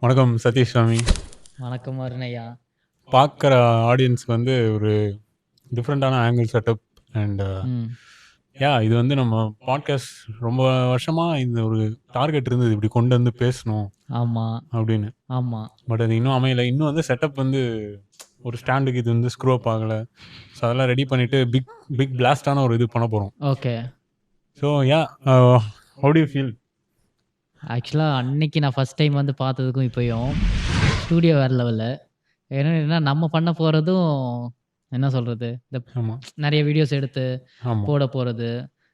வணக்கம் சதீஷ் சாமி. வணக்கம் அருணையா. பார்க்குற ஆடியன்ஸ்க்கு வந்து ஒரு டிஃப்ரெண்ட்டான ஆங்கிள் செட்டப் அண்ட் ம். இது வந்து நம்ம பாட்காஸ்ட் ரொம்ப வருஷமாக இந்த ஒரு டார்கெட் இருந்தது, இப்படி கொண்டு வந்து பேசணும் ஆமா, அப்படின்னு. ஆமா. பட் அது இன்னும் அமையலை. இன்னும் வந்து செட்டப் வந்து ஒரு ஸ்டாண்டுக்கு இது வந்து ஸ்க்ரூ அப் ஆகலை. ஸோ அதெல்லாம் ரெடி பண்ணிவிட்டு பிக் பிளாஸ்டான ஒரு இது பண்ண போகிறோம். Okay. So how to you feel? ஆக்சுவலா அன்னைக்கு நான் ஃபர்ஸ்ட் டைம் வந்து பார்த்ததுக்கும் இப்பயும் ஸ்டூடியோ வேற லெவலு. என்னன்னா நம்ம பண்ண போறதும் என்ன சொல்றது? இந்த ஆமாம் நெறைய வீடியோஸ் எடுத்து ஆமாம் போட போறது.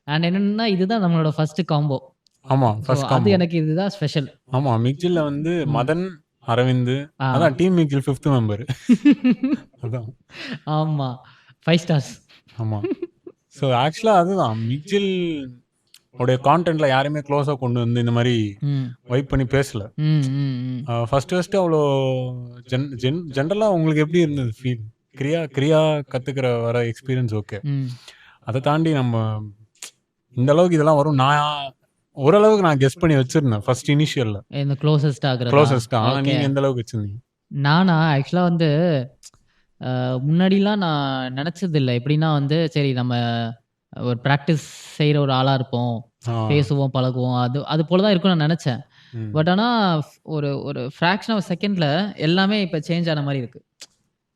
அண்ட் என்னன்னா இதுதான் நம்மளோட ஃபர்ஸ்ட் காம்போ. ஆமாம் ஸோ ஃபர்ஸ்ட் அது காம்போ. எனக்கு இதுதான் ஸ்பெஷல். ஆமாம், மிக்ஜில் வந்து மதன், அரவிந்த், ஆ. அதான் டீம் மிக்ஜில் 5th மெம்பர். அதான். ஆமா. 5 ஸ்டார்ஸ். ஆமாம். ஸோ ஆக்சுவலாக அதுதான் மிக்ஜில் உடைய கான்டென்ட்ல யாருமே க்ளோஸாக கொண்டு வந்து இந்த மாதிரி ம். வைப் பண்ணி பேசல. ம், ம், ம். ஃபர்ஸ்ட் அவ்வளோ ஜென்ரலாக உங்களுக்கு எப்படி இருந்தது ஃபீல்? கிரியா கற்றுக்கிற வர எக்ஸ்பீரியன்ஸ் ஓகே. ம். அதை தாண்டி நம்ம இந்த அளவுக்கு இதெல்லாம் வரும் நான் ஓரளவுக்கு நான் கெஸ் பண்ணி வச்சிருந்தேன் ஃபர்ஸ்ட் இனிஷியலில் இந்த க்ளோசஸ்ட் ஆகுறதா? க்ளோசஸ்ட்டாக. ஆனால் ஓகே. நீங்கள் எந்த அளவுக்கு வச்சுருந்தீங்க? நானா ஆக்சுவலா வந்து முன்னாடிலாம் நான் நினச்சதில்ல. எப்படின்னா வந்து, சரி நம்ம ஒரு பிராக்டிஸ் செய்ற ஒரு ஆளா இருப்போம். பேசுவோம், பழகுவோம். அது அது போல தான் இருக்கும்னு நான் நெனச்சேன். பட் ஆனா ஒரு ஒரு ஃபிராக்ஷன் ஆஃப் செகண்ட்ல எல்லாமே இப்ப சேஞ்ச் ஆன மாரி இருக்கு.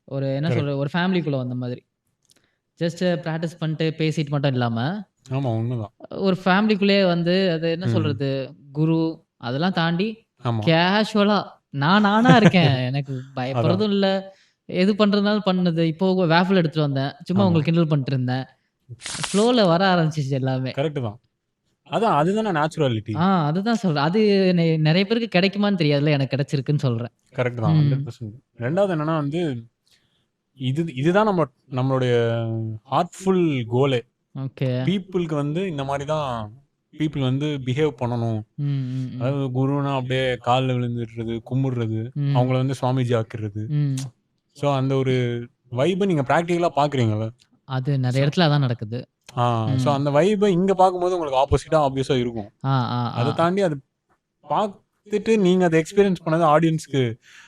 ஒரு என்ன Correct. சொல்றது? ஒரு ஃபேமிலிக்குள்ள வந்த மாதிரி. ஜஸ்ட் பிராக்டிஸ் பண்ணிட்டு பேசிட்டு மட்டும் இல்லாம, ஆமாம், உண்மைதான். ஒரு ஃபேமிலிக்குள்ளேயே வந்து அது என்ன சொல்றது? குரு அதெல்லாம் தாண்டி ஆமாம், கேஷுவலா நான் நானா இருக்கேன். எனக்கு அதான். பயப்படுறதும் இல்ல. எது பண்றதுனாலும் பண்ணுது. இப்போ வேஃபில் எடுத்துட்டு வந்தேன். சும்மா ஆமா. உங்களுக்கு கிண்டல் பண்ணிட்டு இருந்தேன். ஃப்ளோல வர ஆரம்பிச்சுச்சு எல்லாமே. கரெக்ட் தான். அதுதானே நேச்சுராலிட்டி. அதுதான் சொல்றேன். அது நெறைய பேருக்கு கிடைக்குமான்னு தெரியாதுல்ல. எனக்கு கிடைச்சிருக்குன்னு சொல்றேன். கரெக்ட் தான், ம். 100%. ரெண்டாவது என்னன்னா வந்து இதுதான் நம்மளுடைய ஹார்ட்ஃபுல் கோலே. ஓகே. பீப்புளுக்கு வந்து இந்த மாதிரி தான் பீப்புள் வந்து பிஹேவ் பண்ணணும். ம், ம், ம். அதாவது குருனா அப்படியே காலில் விழுந்துடுறது, கும்பிடுறது, ம். அவங்கள வந்து சுவாமிஜி ஆக்கிடுறது. ம். ஸோ அந்த ஒரு வைபை நீங்கள் ப்ராக்டிக்கலாக பார்க்குறீங்களா? அது நெறைய இடத்துல அதான் நடக்குது. ஸோ அந்த வைபை இங்கே பார்க்கும்போது உங்களுக்கு ஆப்போசிட்டாக ஆப்வியஸாக இருக்கும். ஆ, ஆ, அதை ஆ. தாண்டி அது பார்த்துட்டு நீங்கள் அதை எக்ஸ்பீரியன்ஸ் பண்ணது ஆடியன்ஸ்க்கு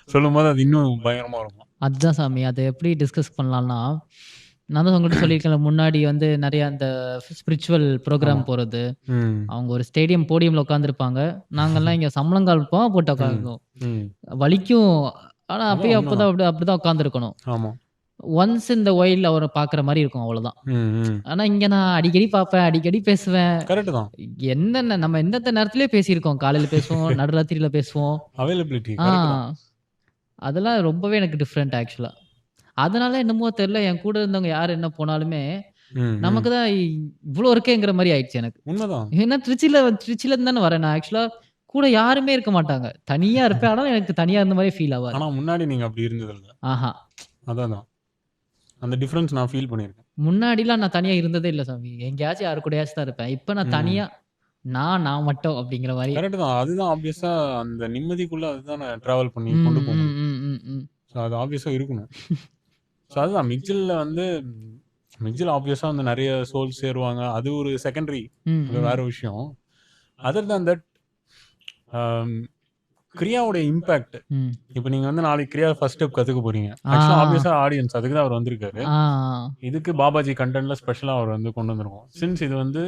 சொல்லும்போது அது இன்னும் பயங்கரமாக இருக்கும். அதுதான் சாமி. அத எப்படி டிஸ்கஸ் பண்ணலாம்னா, நான் தான் உங்ககிட்ட சொல்லியிருக்கேன்ல முன்னாடி வந்து நெறைய அந்த ஸ்பிரிச்சுவல் ப்ரோகிராம் ஆமா. போறது. ம் அவங்க ஒரு ஸ்டேடியம் போடியம்ல உட்கார்ந்திருப்பாங்க. நாங்கலாம் இங்க சம்பளங்கால் போட்டு உட்கார்ந்தோம். ம் வலிக்கும். ஆனா அதான் அப்பயும் உண்மைதான். அப்படிதான் உட்கார்ந்திருக்கணும். ஆமாம். ஒன்ஸ் இன் த வைல்ட் அவர பார்க்குற மாரி இருக்கும் அவ்வளோதான். ம் ம் ஆனா இங்க நான் அடிக்கடி பார்ப்பேன், அடிக்கடி பேசுவேன். கரெக்ட் தான். என்னென்ன நம்ம எந்தெந்த நேரத்திலயே பேசியிருக்கோம். காலையில பேசுவோம், நடுராத்திரியில பேசுவோம். அவைலபிலிட்டி ஆ கரெக்ட் தான். அதெல்லாம் ரொம்பவே எனக்கு டிஃப்ரெண்ட் ஆக்சுவலா. அதனால என்னமோ தெரியல, என் கூட இருந்தவங்க யார் என்ன போனாலுமே, ம் ம் நமக்கு தான் இவ்ளோ இருக்கேங்கிற மாரி ஆயிடுச்சு எனக்கு. உண்மைதான். ஏன்னா திருச்சியிலருந்து தானே வரேன் நான். ஆக்சுவலா கூட யாருமே இருக்க மாட்டாங்க. தனியா இருப்பேன். ஆனாலும் எனக்கு தனியா இருந்த மாரியே ஃபீல் ஆவாது. ஆனா முன்னாடி நீங்க அப்படி இருந்ததில்ல. ஆஹா. அதான் தான். அந்த டிஃபரன்ஸ் நான் ஃபீல் பண்ணியிருக்கேன். முன்னாடிலாம் நான் தனியா இருந்ததே இல்ல சாமி. எங்கேயாச்சும் யாரு கூடயாச்சும் தான் இருப்பேன். இப்ப நான் தனியா நான் மட்டும் அப்படிங்கிற மாரி. கரெக்ட் தான். அதுதான் ஆப்வியஸா அந்த நிம்மதிக்குள்ள அதுதான் டிராவல் பண்ணி ம், கொண்டு போக ம், முடியும். ம், ம், ம். ஸோ அது ஆப்வியஸா இருக்கணும். ஸோ அதுதான் மிக்ஜில் ஆப்வியஸா வந்து நிறைய சோல்ஸ் சேருவாங்க. அது ஒரு செகண்டரி. ம், அது வேற விஷயம். அதர் தேன் தட் கிரியாவுடைய இம்பாக்ட். ம். இப்போ நீங்க வந்து நாளைக்கு கிரியா ஃபர்ஸ்ட் ஸ்டெப் கத்துக்க போறீங்க. ஆ. ஆக்சுவலா ஆப்வியஸா ஆடியன்ஸ் அதுக்கு தான் அவர் வந்திருக்காரு. ஆ. இதுக்கு பாபாஜி கண்டென்ட்ல ஸ்பெஷலா அவர் வந்து கொண்டு வந்திருக்கோம். சின்ஸ் இது வந்து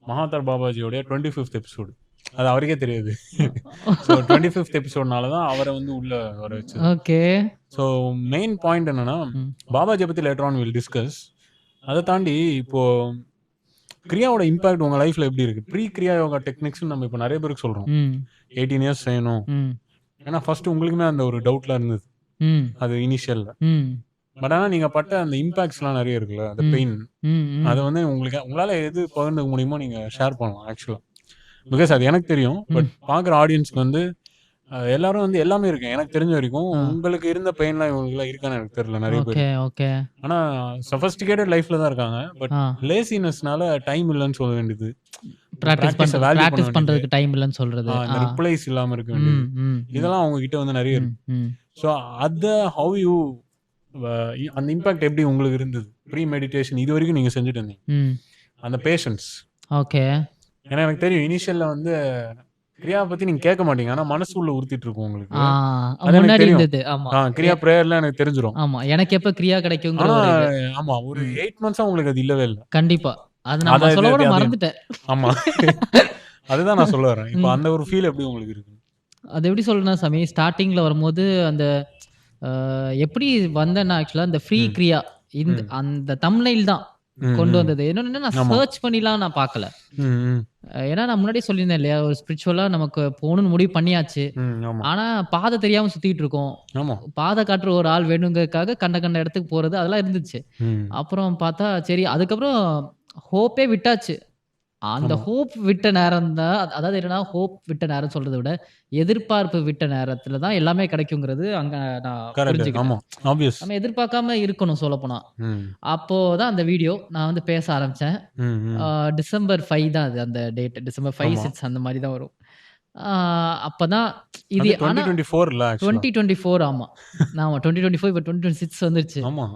மகாதர் பாபாஜியோடைய 25th எபிசோடு. அது அவருக்கே தெரியாது. ஸோ 25th எபிசோட்னால தான் அவரை வந்து உள்ள வர வச்சது. ஓகே. ஸோ மெயின் பாயிண்ட் என்னன்னா, ம். பாபாஜியை பத்தி லேட்டர் ஆன் வில் டிஸ்கஸ். அதை தாண்டி இப்போ கிரியாவோட இம்பாக்ட் உங்க லைஃப்ல எப்படி இருக்கு? ப்ரீ கிரியா யோகா டெக்னிக்ஸ் நம்ம இப்போ நிறைய பேருக்கு சொல்றோம். ம். 18 இயர்ஸ் செய்யணும். ம். ஏன்னா ஃபர்ஸ்ட் உங்களுக்குமே அந்த ஒரு டவுட்லாம் இருந்தது. ம். அது இனிஷியல்ல. ம். பட் ஆனால் நீங்கள் பட்ட அந்த இம்பாக்ட்ஸ்லாம் நிறைய இருக்குல்ல, அந்த பெயின். ம், ம். அதை வந்து உங்களால் எது பகிர்ந்துக்க முடியுமோ நீங்கள் ஷேர் பண்ணலாம் ஆக்சுவலாக. பிகாஸ் அது எனக்கு தெரியும். பட் பார்க்குற ஆடியன்ஸ்க்கு வந்து எல்லாரும் வந்து எல்லாமே இருக்கு. எனக்கு தெரிஞ்ச வரைக்கும் உங்களுக்கு இருந்த பெயின்லாம் இவங்களுக்குலாம் இருக்கான்னு எனக்கு தெரியல நிறைய பேர். Okay, okay. ஆனால் சஃபஸ்டிகேட்டட் லைஃப்ல தான் இருக்காங்க. பட் லேசினஸ்னால டைம் இல்லைன்னு சொல்ல வேண்டியது. பிராக்டிஸ் பண்றதுக்கு டைம் இல்லன்னு சொல்றது. இந்த ரிப்ளைஸ் இல்லாமல் இருக்க வேண்டியது. இதெல்லாம் அவங்க கிட்ட வந்து நிறைய இருக்கு. ஸோ அதை ஹவ் யூ அந்த இம்பாக்ட் எப்படி உங்களுக்கு இருந்தது? ப்ரீ மெடிடேஷன் இது வரைக்கும் நீங்கள் செஞ்சுட்டு இருந்தீங்க. அந்த பேஷன்ஸ். ஓகே. ஏன்னா எனக்கு தெரியும் இனிஷியலில் வந்து கிரியா பத்தி நீங்க கேட்க மாட்டீங்க. ஆனா மனசுக்குள்ள உறுத்திட்டு இருக்கும் உங்களுக்கு. ஆ அது எனக்கு முன்னாடி தெரியும். இருந்தது. ஆமா. கிரியா பிரேயர்ல எனக்கு தெரிஞ்சிரும். ஆமா. எனக்கு எப்ப கிரியா கிடைக்குங்கிற ஆனா ஒரு இது. ஆமா ஒரு ம். 8 மந்த்ஸா உங்களுக்கு அது இல்லவே இல்ல. கண்டிப்பா. அது நம்ம அதான் சொல்ல கூட அது மறந்துட்டேன். ஆமா. அதுதான் நான் சொல்ல வரேன். இப்ப ம். அந்த ஒரு ஃபீல் எப்படி உங்களுக்கு இருக்கு? அது எப்படி சொல்றேன்னா சாமி, ஸ்டார்ட்டிங்ல வரும்போது அந்த எப்படி வந்தேன்னா ஆக்சுவலா இந்த ஃப்ரீ ம். கிரியா இந்த ம். அந்த தம்ப்நெயில் தான் ம். கொண்டு ம். வந்தது. இன்னொன்னு நான் ஆமா. சர்ச் பண்ணிலாம் நான் பார்க்கல. ம். ம். ஏன்னா நான் முன்னாடியே சொல்லியிருந்தேன் இல்லையா? ஒரு ஸ்பிரிச்சுவலா நமக்கு போணும்னு முடிவு பண்ணியாச்சு. ம். ஆமா. ஆனா பாதை தெரியாம சுத்திட்டு இருக்கோம். ஆமா. பாதை காட்டுற ஒரு ஆள் வேணுங்கிறதுக்காக கண்ட கண்ட இடத்துக்கு போறது அதெல்லாம் இருந்துச்சு. ம். அப்புறம் பார்த்தா சரி அதுக்கப்புறம் ஹோப்பே விட்டாச்சு. அந்த ஆமா. ஹோப் விட்ட நேரம் தான் அதாவது என்னன்னா, ஹோப் விட்ட நேரம் சொல்றத விட, எதிர்பார்ப்பு விட்ட நேரத்தில தான் எல்லாமே கிடைக்குங்கிறது அங்க நான் கரெக்ட். புரிஞ்சுக்கிட்டேன். ஆமா. ஆப்வியஸ். நம்ம எதிர்பார்க்காம இருக்கணும் சொல்லப்போனா. ம். அப்போ தான் அந்த வீடியோ நான் வந்து பேச ஆரம்பிச்சேன். ம். ம். டிசம்பர் 5 தான் அது அந்த டேட். டிசம்பர் 5, ஆமா. 6 அந்த மாரி தான் வரும். ஆ அப்பதான் இது அது ஆனா 2024 இல்ல ஆக்சுவலா. 2024 ஆமா. 2024 இப்ப 2026 வந்துருச்சு. ஆமா.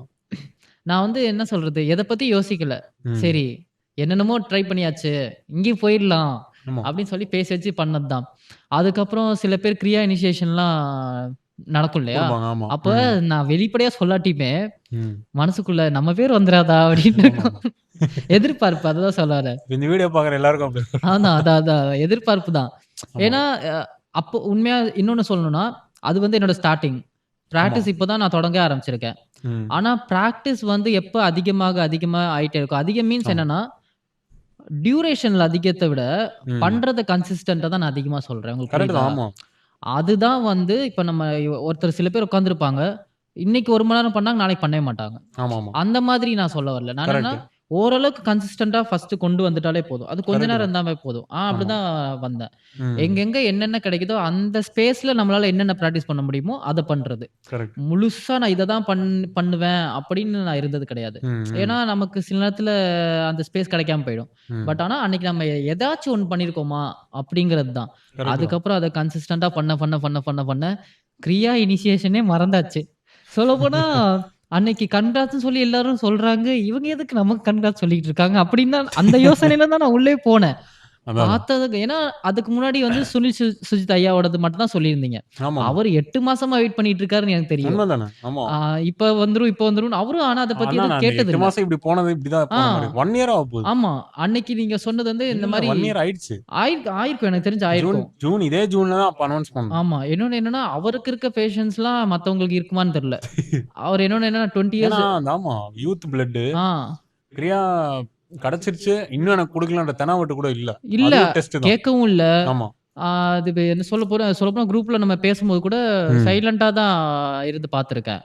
நான் வந்து என்ன சொல்றது? எத பத்தி யோசிக்கல. ம். சரி, என்னென்னமோ ட்ரை பண்ணியாச்சு. இங்கேயும் போயிடலாம். ஆமா. அப்படின்னு சொல்லி பேசி வச்சு பண்ணது தான். அதுக்கப்புறம் சில பேர் கிரியா இனிஷியேஷன்லாம் நடக்கும் இல்லையா? குடுப்பாங்க. ஆமா. அப்ப ம். நான் வெளிப்படையா சொல்லாட்டியுமே, ம். மனசுக்குள்ள நம்ம பேர் வந்துராதா அப்படின்னு ஆமாமா. இருக்கும். எதிர்பார்ப்பு அதுதான் சொல்ல வரேன். இந்த வீடியோ பார்க்குற எல்லாருக்கும் அப்படி இருக்கும். அதான், அதான், அதான். எதிர்பார்ப்பு தான். ஆமா. ஏன்னா, அப்போ உண்மையா இன்னொன்னு சொல்லணும்னா, அது வந்து என்னோட ஸ்டார்ட்டிங். ஆமா. பிராக்டிஸ் இப்ப தான் நான் தொடங்க ஆரம்பிச்சிருக்கேன். ம். ஆனா பிராக்டிஸ் வந்து எப்ப அதிகமாக, அதிகமா ஆயிட்டே இருக்கும். அதிகம் மீன்ஸ் ஆமா. என்னன்னா, டியூரேஷன்ல அதிகத்த விட, ம். பண்றத கன்சிஸ்டென்ட்டா தான் நான் அதிகமா சொல்றேன். உங்களுக்கு கரெக்ட் புரியுதா? தான். ஆமா. அதுதான் வந்து இப்ப நம்ம ஒருத்தர் சில பேர் உட்கார்ந்திருப்பாங்க. இன்னைக்கு 1 மணி நேரம் பண்ணாங்க, நாளைக்கு பண்ணவே மாட்டாங்க. ஆமாமா. அந்த மாதிரி நான் சொல்ல வரல. நான் என்னன்னா, கரெக்ட். ஓரளவுக்கு கன்சிஸ்டென்ட்டா ஃபர்ஸ்ட் கொண்டு வந்துட்டாலே போதும். அது கொஞ்ச கரெக்ட் நேரம் தான். இருந்தாவே போதும். ஆமா. அப்படிதான் வந்தேன். ம். எங்கெங்க என்னென்ன கிடைக்குதோ, அந்த ஸ்பேஸ்ல நம்மளால என்னென்ன பிராக்டிஸ் பண்ண முடியுமோ, அத பண்றது. கரெக்ட். முழுசா நான் இத தான் பண்ணுவேன் அப்படின்னு நான் இருந்தது கிடையாது. ம். ம். ஏன்னா, நமக்கு சில நேரத்துல அந்த ஸ்பேஸ் கிடைக்காம போயிடும். ம். பட் ஆனா, அன்னைக்கு நம்ம ஏதாச்சும் ஒண்ணு பண்ணியிருக்கோமா அப்படிங்கிறது தான். கரெக்ட் தான். அதுக்கப்புறம் அத கன்சிஸ்டென்ட்டா பண்ண, கிரியா இனிஷியேஷனே மறந்தாச்சு. சொல்லப்போனா, அன்னைக்கு கன்கிராட்ஸ்ன்னு சொல்லி எல்லாரும் சொல்றாங்க. இவங்க எதுக்கு நமக்கு கன்கிராட்ஸ் சொல்லிட்டு இருக்காங்க? அப்படின்னு தான் அந்த யோசனையில தான் நான் உள்ளே போனேன். அதான். பார்த்ததுக்கு ஏன்னா, அதுக்கு முன்னாடி வந்து சுனில் சுஜித் ஐயாவோடது மட்டும் தான் சொல்லியிருந்தீங்க. ஆமாமா. அவரு 8 மாசமா வெயிட் பண்ணிட்டு இருக்காருன்னு எனக்கு தெரியும். உண்மதானே. ஆமா. இப்ப வந்துரும், இப்ப வந்துரும்னு அவரும் ஆனா அத பத்தி ஆனா எதுவும் நான் அந்த 8 கேட்டதில்ல. மாசம் இப்படி போனது இப்படிதான் ஆ போன மாரி. 1 இயர் ஆகப்போகுது. ஆமா. அன்னைக்கு நீங்க சொன்னது வந்து இந்த இல்ல மாரி 1 இயர் ஆயிடுச்சு. ஆயிருக்கும் எனக்கு தெரிஞ்சு ஜூன் ஆயிருக்கும். ஜூன் இதே ஜூன்ல தான் அப்ப அனௌன்ஸ் பண்ணோம். ஆமா. இன்னொன்னு என்னன்னா, அவருக்கு இருக்க பேஷன்ஸ்லாம் மத்தவங்களுக்கு இருக்குமான்னு தெரியல. அவர் இன்னொன்னு என்னன்னா 20 ஏன்னா இயர்ஸ் அந்த ஆமா யூத் பிளட் ஆ கிரியா கிடைச்சிருச்சு. இன்னும் எனக்கு குடுக்கலன்ற தெனாவட்டு கூட இல்ல. இல்ல. அது ஒரு டெஸ்ட் தான். கேட்கவும் இல்ல. ஆமா. அது என்ன சொல்லப்போனா குரூப்ல நம்ம பேசும்போது கூட ம். சைலன்ட்டா தான் இருந்து பார்த்துருக்கேன்.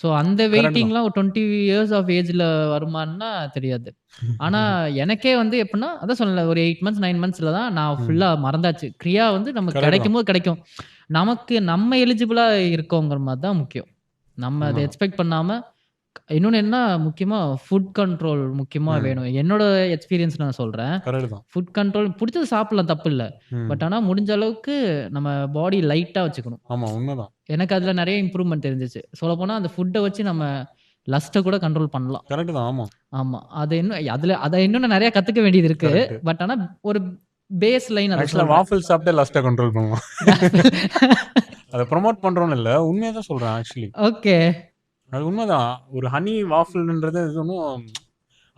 ஸோ அந்த கரெக்ட் தான். வெயிட்டிங்லாம் ஒரு 20 இயர்ஸ் ஆஃப் ஏஜ்ல வருமான்னா தெரியாது. ஆனா எனக்கே வந்து எப்டின்னா, அதான் சொன்னேன்ல ஒரு 8 மந்த்ஸ், 9 மந்த்ஸ்ல தான் நான் ம். ஃபுல்லா மறந்தாச்சு. கிரியா வந்து நமக்கு கரெக்ட் தான். கிடைக்கும்போது கிடைக்கும். நமக்கு நம்ம எலிஜிபிளா இருக்கோங்கிற மாரி தான் முக்கியம். நம்ம அத உண்மதான். எக்ஸ்பெக்ட் பண்ணாம இன்னொன்னு என்னன்னா, முக்கியமா ஃபுட் கண்ட்ரோல் முக்கியமா ம். வேணும். என்னோட எக்ஸ்பீரியன்ஸ் நான் சொல்றேன். கரெக்ட் தான். ஃபுட் கண்ட்ரோல் புடிச்சது சாப்பிடலாம் தப்பில்ல. ம். பட் ஆனா முடிஞ்ச அளவுக்கு நம்ம பாடி லைட்டா வச்சுக்கணும். ஆமா உண்மதான். எனக்கு அதுல நெறைய இம்ப்ரூவ்மென்ட் தெரிஞ்சுச்சு. சொல்லப்போனா அந்த ஃபுட்ட வச்சு நம்ம லஸ்ட்ட கூட கண்ட்ரோல் பண்ணலாம். கரெக்ட் தான். ஆமா. ஆமா. அது இன்னும் அத இன்னும் நான் நெறைய கத்துக்க வேண்டியது இருக்கு. கரெக்ட். பட் ஆனா ஒரு பேஸ் லைன் அத ஆக்சுவலா சொல்றேன். வாஃபிள் சாப்பிட்டே லஸ்ட்ட கண்ட்ரோல் பண்ணலாம். அத ப்ரமோட் பண்றோம்னு இல்ல. உண்மையா தான் சொல்றேன் ஆக்சுவலி. ஓகே. அது உண்மதான். ஒரு ஹனி வாஃபிள்ன்றது இது ஒண்ணும்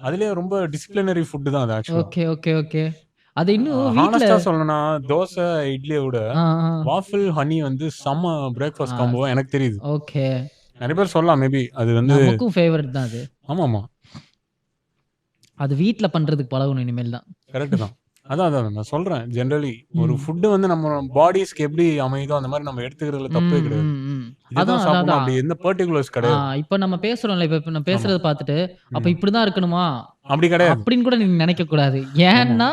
அதிலேயே ரொம்ப டிசிப்ளினரி ஃபுட் தான் அது ஆக்சுவலா. ஓகே. அது இன்னும் வீட்ல ஹானஸ்ட்டா சொல்லணும்னா தோசை, இட்லிய விட ஆ, வாஃபிள், ஹனி வந்து செம்ம பிரேக்ஃபாஸ்ட் ஆ. காம்போவா எனக்கு தெரியுது. ஓகே. நெறைய பேர் சொல்லலாம் மேபி அது வந்து நமக்கும் ஃபேவரைட் தான் அது. ஆமாமா. அது வீட்ல பண்றதுக்கு பழகணும் இனிமேல் தான். கரெக்ட் தான். அதான் நான் சொல்றேன். ஜெனரலி ஒரு ம். ஃபுட் வந்து நம்ம பாடிஸ்க்கு எப்படி அமையுதோ அந்த மாரி நம்ம எடுத்துக்கிறதுல தப்பே ம், கிடையாது. ம், ம். இதுதான் சாப்பிடணும் அப்படி எந்த பர்ட்டிகுலர்ஸ் கிடையாது. இப்ப நம்ம பேசுறோம்ல. இப்ப நான் ஆமா. பேசுறத பார்த்துட்டு, அப்ப ம். இப்படிதான் இருக்கணுமா? அப்படி கிடையாது. அப்படின்னு கூட நீங்க நினைக்க கூடாது. ஆமா. ஏன்னா,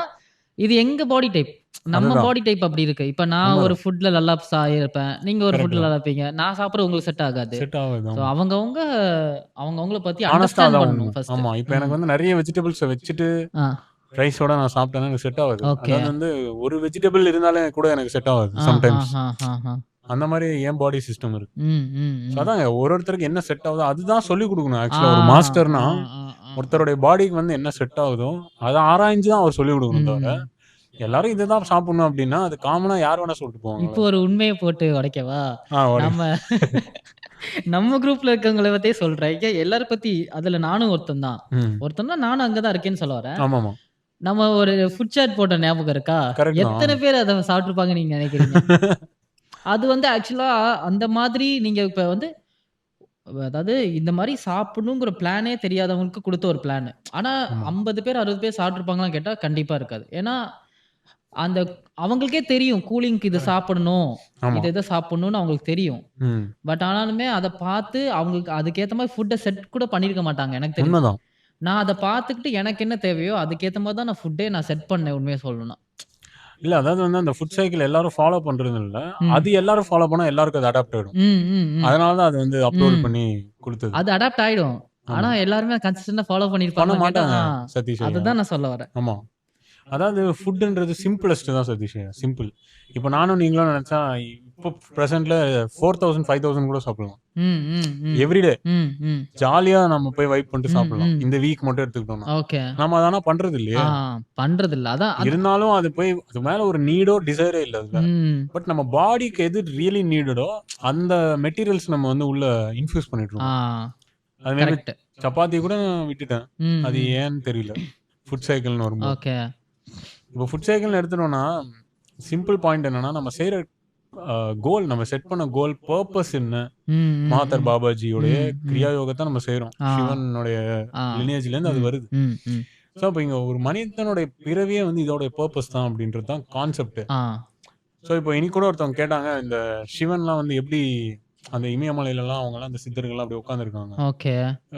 இது எங்க பாடி டைப். நம்ம அதுதான். பாடி டைப் அப்படி இருக்கு. இப்ப நான் ஒரு உண்மதான். ஃபுட்ல நல்லா இருப்பேன். நீங்க ஒரு கரெக்ட் ஃபுட்ல தான். நல்லா இருப்பீங்க. நான் சாப்பிடுறது உங்களுக்கு செட் ஆகாது. செட் ஆகாது. ஸோ ஆமா. அவங்கவங்கள பத்தி ஹானஸ்ட்டா அண்டர்ஸ்டாண்ட் அதான் பண்ணணும் உண்ம. ஃபர்ஸ்ட். ஆமா. இப்ப ம். எனக்கு வந்து நெறைய வெஜிடபிள்ஸ வச்சுட்டு ஆ. ரைஸோட நான் சாப்பிட்டேன்னா எனக்கு செட் ஆகாது. ஓகே. அதாவது வந்து ஒரு வெஜிடபிள் இருந்தாலே கூட எனக்கு செட் ஆகாது ஆ, சம்டைம்ஸ். ஆ, ஆ, ஆ. அந்த மாரி என் பாடி சிஸ்டம் இருக்கு. ம், ம், ஸோ ம். அதாங்க ஒருத்தருக்கு என்ன செட் ஆகுதோ அதுதான் சொல்லிக் குடுக்கணும். ஆ, ஆக்சுவலா ஒரு மாஸ்டர்னா ஆ, ஆ, ஆ. ஒருத்தருடைய பாடிக்கு வந்து என்ன செட் ஆகுதோ அத ஆராய்ஞ்சு தான் அவர் சொல்லிக் குடுக்கணும் தவிர, ம். எல்லாரும் இதுதான் சாப்பிடணும் அப்படின்னா அது காமனா யார் வேணா சொல்லிட்டு இப்போ போவாங்களே. ஒரு உண்மைய போட்டு உடைக்கவா? உடைங்க. நம்ம நம்ம குரூப்ல இருக்கவங்கள பத்தியே சொல்றேன். எல்லார பத்தி அதுல நானும் ஒருத்தன் தான். ஒருத்தன்னா நானும் அங்க தான் இருக்கேன்னு சொல்ல வரேன். ஆமாமா. நம்ம ஒரு ஃபுட் சாட் போட்ட ஞாபகம் இருக்கா? கரெக்ட் தான். எத்தன பேர் அத சாப்பிட்டுருப்பாங்கன்னு நீங்க நினைக்கிறீங்க? அது ஆக்சுவலா அந்த மாதிரி நீங்க இப்ப அதாவது இந்த மாரி சாப்பிடணுங்கிற பிளானே தெரியாதவங்களுக்கு குடுத்த ஒரு பிளானு. ஆனா ஆமா. 50 பேர், 60 பேர் சாப்பிட்டுருப்பாங்களான்னு கேட்டா கண்டிப்பா இருக்காது. ஏன்னா, அந்த அவங்களுக்கே தெரியும் கூலிங்க்கு இத சாப்பிடணும். ஆமா. இத சாப்பிடணும்னு அவங்களுக்கு தெரியும். பட் ஆனாலுமே அத பார்த்து அவங்களுக்கு அதுக்கேத்த மாரி ஃபுட்ட செட் கூட பண்ணியிருக்க மாட்டாங்க எனக்கு தெரிஞ்சு. உண்மைதான். நான் அத பார்த்துக்கிட்டு எனக்கு என்ன தேவையோ அதுக்கேத்த மாரி தான் நான் ஃபுட்டே செட் பண்ணேன் உண்மைய சொல்லணும்னா. இல்ல அதாவது வந்து அந்த ஃபுட் சைக்கிள் எல்லாரும் ஃபாலோ பண்றது இல்ல. ம். அது எல்லாரும் ஃபாலோ பண்ணா எல்லாருக்கும் அது அடாப்ட் ஆயிடும். ம், ம், ம். அதனால தான் அது வந்து அப்ரூவல் ம். பண்ணி குடுத்தது. அது அடாப்ட் ஆயிடும். ஆனா ஆமா. எல்லாருமே கன்சிஸ்டன்ட்டா ஃபாலோ பண்ண பண்ணியிருப்பாங்களான்னு கேட்டா, மாட்டாங்க சதீஷ் ஐயா. அதுதான் நான் சொல்ல வரேன். ஆமா. அதாவது ஃபுட்ன்றது சிம்பிளஸ்ட் தான் சதீஷ் ஐயா. சிம்பிள். இப்ப நானும் நீங்களும் நெனச்சா இப்போ பிரசன்ட்ல 4000, 5000 கூட சாப்பிடலாம். ம், ம், ம். எவ்ரிடே ம், ம். ஜாலியா நம்ம போய் வைப் பண்ணிட்டு ம், சாப்பிடலாம். ம். இந்த வீக் மட்டும் எடுத்துக்கிட்டோம்னா. ஓகே. நம்ம அத ஆனா பண்றது ஆ இல்லையே. பண்றதில்ல. அதான் இருந்தாலும் அது போய் அது மேல ஒரு நீடோ, டிசைரே இல்ல அதுல. ம். பட் நம்ம பாடிக்கு எது ரியலி நீடடோ அந்த மெட்டீரியல்ஸ் நம்ம வந்து உள்ள இன்ஃப்யூஸ் பண்ணிட்டு ஆ இருக்கோம். அது மேபி கரெக்ட். சப்பாத்தி கூட நான் விட்டுட்டேன். ம், அது ம். ஏன்னு தெரியல. ஃபுட் சைக்கிள்னு வரும்போது. ஓகே. இப்போ ஃபுட் சைக்கிள்னு எடுத்துட்டோம்னா, சிம்பிள் பாயிண்ட் என்னன்னா, நம்ம செய்ற கோல் நம்ம செட் பண்ண கோல் பர்ப்பஸ் என்ன? ம், ம், மகாதர் ம். பாபாஜியோடைய ம், ம். கிரியா யோகத்த நம்ம செய்றோம். ஆ, சிவனுடைய ஆ. லினேஜ்லேருந்து அது ம், வருது. ம், ம். ஸோ, அப்ப இங்க ஒரு மனிதனுடைய பிறவியே வந்து இதோடைய பர்ப்பஸ் தான் அப்படின்றது தான் கான்செப்ட். ஆ. ஸோ, இப்போ இன்னைக்கு கூட ஒருத்தவங்க கேட்டாங்க, இந்த சிவன்லாம் வந்து எப்படி அந்த இமயமலையிலலாம் அவங்கலாம் அந்த சித்தர்கள்லாம் அப்படி உட்காந்துருக்காங்க. ஓகே.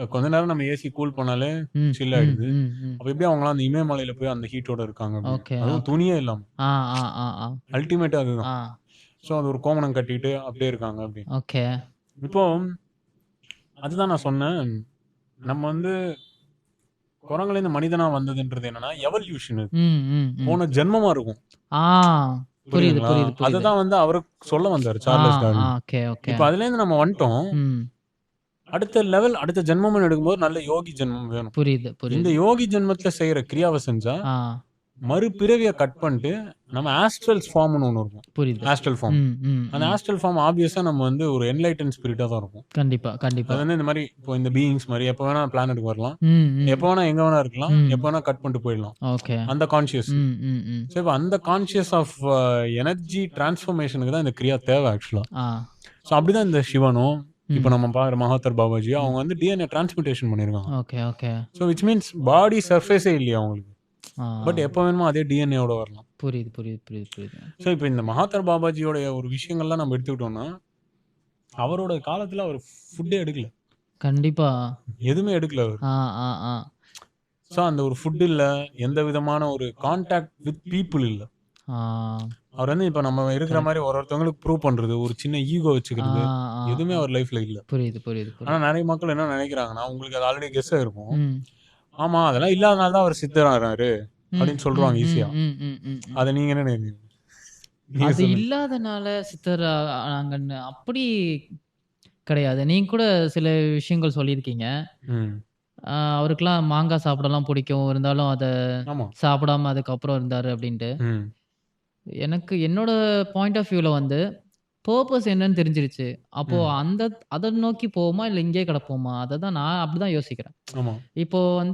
கொஞ்ச நேரம் நம்ம ஏசி கூல் பண்ணாலே ம், சில் ம், ஆயிடுது. ம், ம். அப்ப எப்படி அவங்கலாம் அந்த இமயமலையில போய் அந்த ஹீட்டோட இருக்காங்க அப்படின்னு. ஓகே, அதுவும் ஓகே. துணியே இல்லாம. ஆ, ஆ, ஆ, ஆ. அல்டிமேட்டா அதுதான். ஆ. ஸோ, அது ஒரு கோமணம் கட்டிட்டு அப்படியே இருக்காங்க அப்படின்னு. ஓகே. இப்போ அதுதான் நான் சொன்னேன். நம்ம வந்து குரங்குலேருந்து மனிதனா வந்ததுன்றது என்னன்னா, எவல்யூஷன் இது. ம், ம், ம். போன ஜென்மமா இருக்கும். ஆ. புரியுது, புரியுதுங்களா? புரியுது, புரியுது. அததான் வந்து அவரு சொல்ல வந்தாரு ஆ, சார்லஸ் ஆ. டார்வின். Okay, okay. இப்ப அதுலேருந்து நம்ம வந்துட்டோம். ம். அடுத்த லெவல் அடுத்த ஜென்மம்னு எடுக்கும்போது நல்ல யோகி ஜென்மம் வேணும். புரியுது, இந்த புரியுது. யோகி ஜென்மத்துல செய்யற கிரியாவ செஞ்சா, ஆ. மறுபிறவிய கட் பண்ணிட்டு நம்ம ஆஸ்ட்ரல் ஃபார்ம்னு ஒண்ணு இருக்கும். புரியுது. Astral form. ம், ம், அந்த ம். ஆஸ்ட்ரல் ஃபார்ம் ஆப்வியஸா நம்ம வந்து ஒரு என்லைட்டன்ட் ஸ்பிரிட்டா தான் இருக்கும். கண்டிப்பா, அது கண்டிப்பா. வந்து இந்த மாரி இப்போ இந்த பீயிங்ஸ் மாரி எப்ப வேணா பிளானெட்க்கு வரலாம். ம், ம். எப்ப வேணா எங்க வேணா இருக்கலாம். ம். எப்ப வேணா கட் பண்ணிட்டு போயிடலாம். ஓகே. அந்த கான்ஷியஸ். ம், ம், ம். ஸோ இப்ப அந்த கான்ஷியஸ் ஆஃப் எனர்ஜி டிரான்ஸ்ஃபர்மேஷனுக்கு தான் இந்த கிரியா தேவை ஆக்சுவலா. ஆ. ஸோ அப்படிதான் இந்த சிவனும், இப்ப ம். நம்ம பாக்குற மகாதர் பாபாஜி அவங்க வந்து டிஎன்ஏ டிரான்ஸ்மிட்டேஷன் பண்ணிருக்காங்க. Okay, okay. So which means body சர்ஃபேஸே இல்லையா அவங்களுக்கு. ஆ. பட் எப்ப வேணுமோ அதே டிஎன்ஏவோட வரலாம். புரியுது, புரியுது, புரியுது, புரியுது. ஸோ இப்போ இந்த மகாதர் பாபாஜியோடைய ஒரு விஷயங்கள்லாம் நம்ம எடுத்துக்கிட்டோம்னா, அவரோட காலத்துல அவர் ஃபுட்டே எடுக்கல. கண்டிப்பா. எதுவுமே எடுக்கல அவரு. ஆ, ஆ, ஆ. ஸோ அந்த ஒரு ஃபுட் இல்ல, எந்த விதமான ஒரு கான்டாக்ட் வித் பீப்பிள் இல்ல. ஆ. அவர் வந்து இப்ப நம்ம இருக்கிற மாரி ஒருத்தவங்களுக்கு ப்ரூவ் பண்றது, ஒரு சின்ன ஈகோ ஆ, வச்சுக்கிறது, ஆ, எதுவுமே ஆ. அவர் லைஃப்ல இல்ல. புரியுது, புரியுது, ஆனா புரியுது. நெறைய மக்கள் என்ன நெனைக்கிறாங்கன்னா, உங்களுக்கு அது ஆல்ரெடி கெஸ் ஆயிருக்கும். ம். ஆமா, அதெல்லாம் இல்லாதனால தான் அவர் சித்தராறாரு ம், அப்படின்னு ம், சொல்றாங்க ம், ஈஸியா. ம், ம், ம், ம். அத நீங்க என்ன நினைக்கிறீங்க? நீங்க அது சொல்லுங்க. இல்லாதனால சித்தர் ஆனாங்கன்னு அப்படி கிடையாது. நீங்க கூட சில விஷயங்கள் சொல்லியிருக்கீங்க. ம். அவருக்கெல்லாம் மாங்காய் சாப்பிடலாம் பிடிக்கும். இருந்தாலும் அத ஆமா. சாப்பிடாம அதுக்கப்புறம் இருந்தாரு அப்படின்ட்டு. ம். எனக்கு என்னோட பாயிண்ட் ஆஃப் வியூல பர்ப்பஸ் என்னன்னு தெரிஞ்சிருச்சு. அப்போ ம். அத நோக்கி போவோமா? இல்ல இங்கேயே கிடப்போமா? அததான் நான் அப்படிதான் யோசிக்கிறேன். ஆமா. இப்போ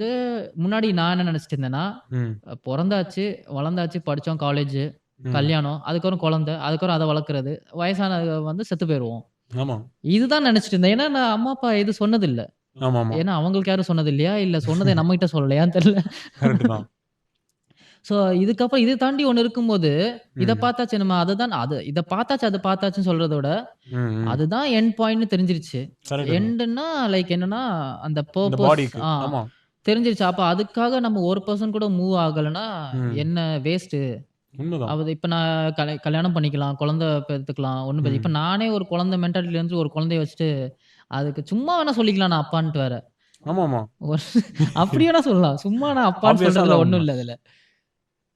முன்னாடி நான் என்ன நினைச்சிட்டு இருந்தேன்னா, ம். பொறந்தாச்சு, வளர்ந்தாச்சு, படிச்சோம் காலேஜ், ம். கல்யாணம், அதுக்கப்புறம் குழந்தை, அதுக்கப்புறம் அத வளர்க்கறது, வயசான செத்து போயிருவோம். ஆமா. இதுதான் நினைச்சிட்டு இருந்தேன். ஏன்னா நான் அம்மா, அப்பா எதுவும் சொன்னதில்ல. ஆமாமா. ஏன்னா அவங்களுக்கு யாரும் சொன்னது இல்லையா? இல்ல சொன்னத நம்மகிட்ட சொல்லலையான்னு தெரியல. கரெக்ட் தான். ஸோ இதுக்கப்புறம் இத தாண்டி ஒண்ணு இருக்கும்போது, இத ம். பார்த்தாச்சு நம்ம இத பார்த்தாச்சு, அத பார்த்தாச்சுன்னு சொல்றத விட, ம். ம். அதுதான் எண்ட் பாயிண்ட்ன்னு தெரிஞ்சிருச்சு. கரெக்ட் தான். எண்டுன்னா லைக் என்னன்னா, அந்த இந்த பர்ப்பஸ் பாடிக்கு. ஆமா. தெரிஞ்சிருச்சு. அப்ப அதுக்காக நம்ம 1% கூட மூவ் ஆகலன்னா, ம். என்ன வேஸ்ட்டு. உண்மதான். இப்ப நான் கல்யாணம் பண்ணிக்கலாம், குழந்தை பெத்துக்கலாம், ஒண்ணும் இப்ப ம். நானே ஒரு குழந்தை மென்டாலிட்டில இருந்து ஒரு குழந்தைய வச்சுட்டு, அதுக்கு சும்மா வேணா சொல்லிக்கலாம் நான் அப்பான்ட்டு வேற. ஆமாமா. ஒரு அப்படி வேணா சொல்லலாம். சும்மா நான் அப்பான்னு ஆப்வியஸா சொல்றதுல அதான் ஒண்ணும் உண்ம. இல்ல அதுல.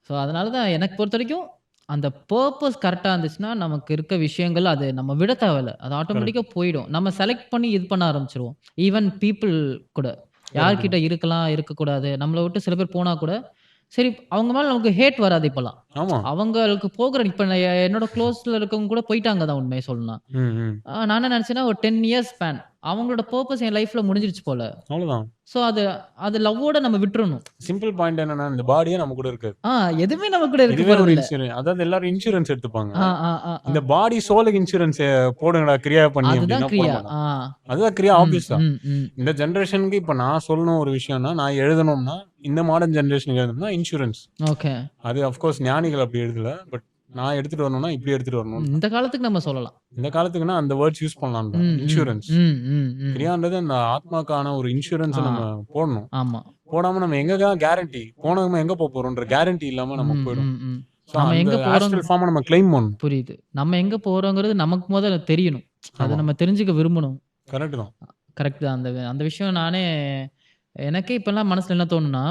ஸோ அதனால தான் எனக்கு பொறுத்தவரைக்கும், அந்த பர்ப்பஸ் கரெக்ட்டா இருந்துச்சுன்னா, நமக்கு இருக்க விஷயங்கள் அது நம்ம விட தேவையில்ல. அது கரெக்ட். ஆட்டோமேட்டிக்கா போயிடும். நம்ம செலக்ட் பண்ணி இது பண்ண ஆரம்பிச்சுருவோம். ஈவன் பீப்பிள் கூட. கரெக்ட் யார்கிட்ட தான். இருக்கலாம், இருக்கக்கூடாது. நம்மள விட்டு சில பேர் போனா கூட, சரி அவங்க மேல நமக்கு ஹேட் வராது இப்பலாம். ஆமா. அவங்களுக்கு போகுற இப்ப என்னோட க்ளோஸ்ல இருக்கவங்க கூட போயிட்டாங்க தான் உண்மைய சொல்லணும்னா. ம், ம். நான் என்ன நெனச்சேன்னா, ஒரு 10 இயர்ஸ் ஸ்பேன். அவங்களோட பர்ப்பஸ் என் லைஃப்ல முடிஞ்சிருச்சு போல. அவ்வளோதான். ஸோ அது லவ்வோட நம்ம விட்டுறணும். சிம்பிள் பாயிண்ட் என்னன்னா, இந்த பாடியே நம்ம கூட இருக்காது. எதுவுமே நம்ம கூட இருக்க இதுவே ஒரு போறதில்ல. அதாவது எல்லாரும் இன்சூரன்ஸ் எடுத்துப்பாங்க. ஆ, ஆ, ஆ, ஆ. இந்த பாடி சோலுக்கு இன்சூரன்ஸ் போடுங்கடா கிரியா பண்ணி அதுதான் அப்படின்னா போட கிரியா. மாட்டாங்க. அதுதான் கிரியா ம், ஆப்வியஸா. ம், ம். இந்த ஜெனரேஷனுக்கு இப்ப நான் சொல்லணும் ஒரு விஷயம்னா, நான் எழுதணும்னா, இந்த மாடர்ன் ஜெனரேஷனுக்கு எழுதணும்னா இன்சூரன்ஸ். ஓகே. அது அஃப்கோர்ஸ் ஞானிகள் அப்படி எழுதல. பட் நான் எடுத்துட்டு வரணும்னா இப்படி எடுத்துட்டு வரணும். இந்த காலத்துக்கு நம்ம சொல்லலாம். இந்த காலத்துக்குன்னா அந்த வேர்ட்ஸ் யூஸ் பண்ணலாம். ம், ம், இன்சூரன்ஸ். ம், ம், ம். கிரியான்றது அந்த ஆத்மாக்கான ஒரு இன்சூரன்ஸ ஆ. நம்ம போடணும். ஆமா. போடாம நம்ம எங்க கேரண்டி போனவங்க எங்க போறோம்ன்ற கேரண்டி இல்லாம நம்ம ம், போயிடும். ம், ம். ஸோ நம்ம அந்த எங்க போறோம் ஆஸ்ட்ரல் ஃபார்மை நம்ம கிளைம் பண்ணணும். புரியுது. நம்ம எங்க போறோங்கிறது நமக்கு முதல்ல தெரியணும். அத ஆமா. நம்ம தெரிஞ்சுக்க விரும்பணும். கரெக்ட் தான். கரெக்ட் தான். அந்த அந்த விஷயம் எனக்கே இப்பலாம் மனசுல என்ன தோணும்னா,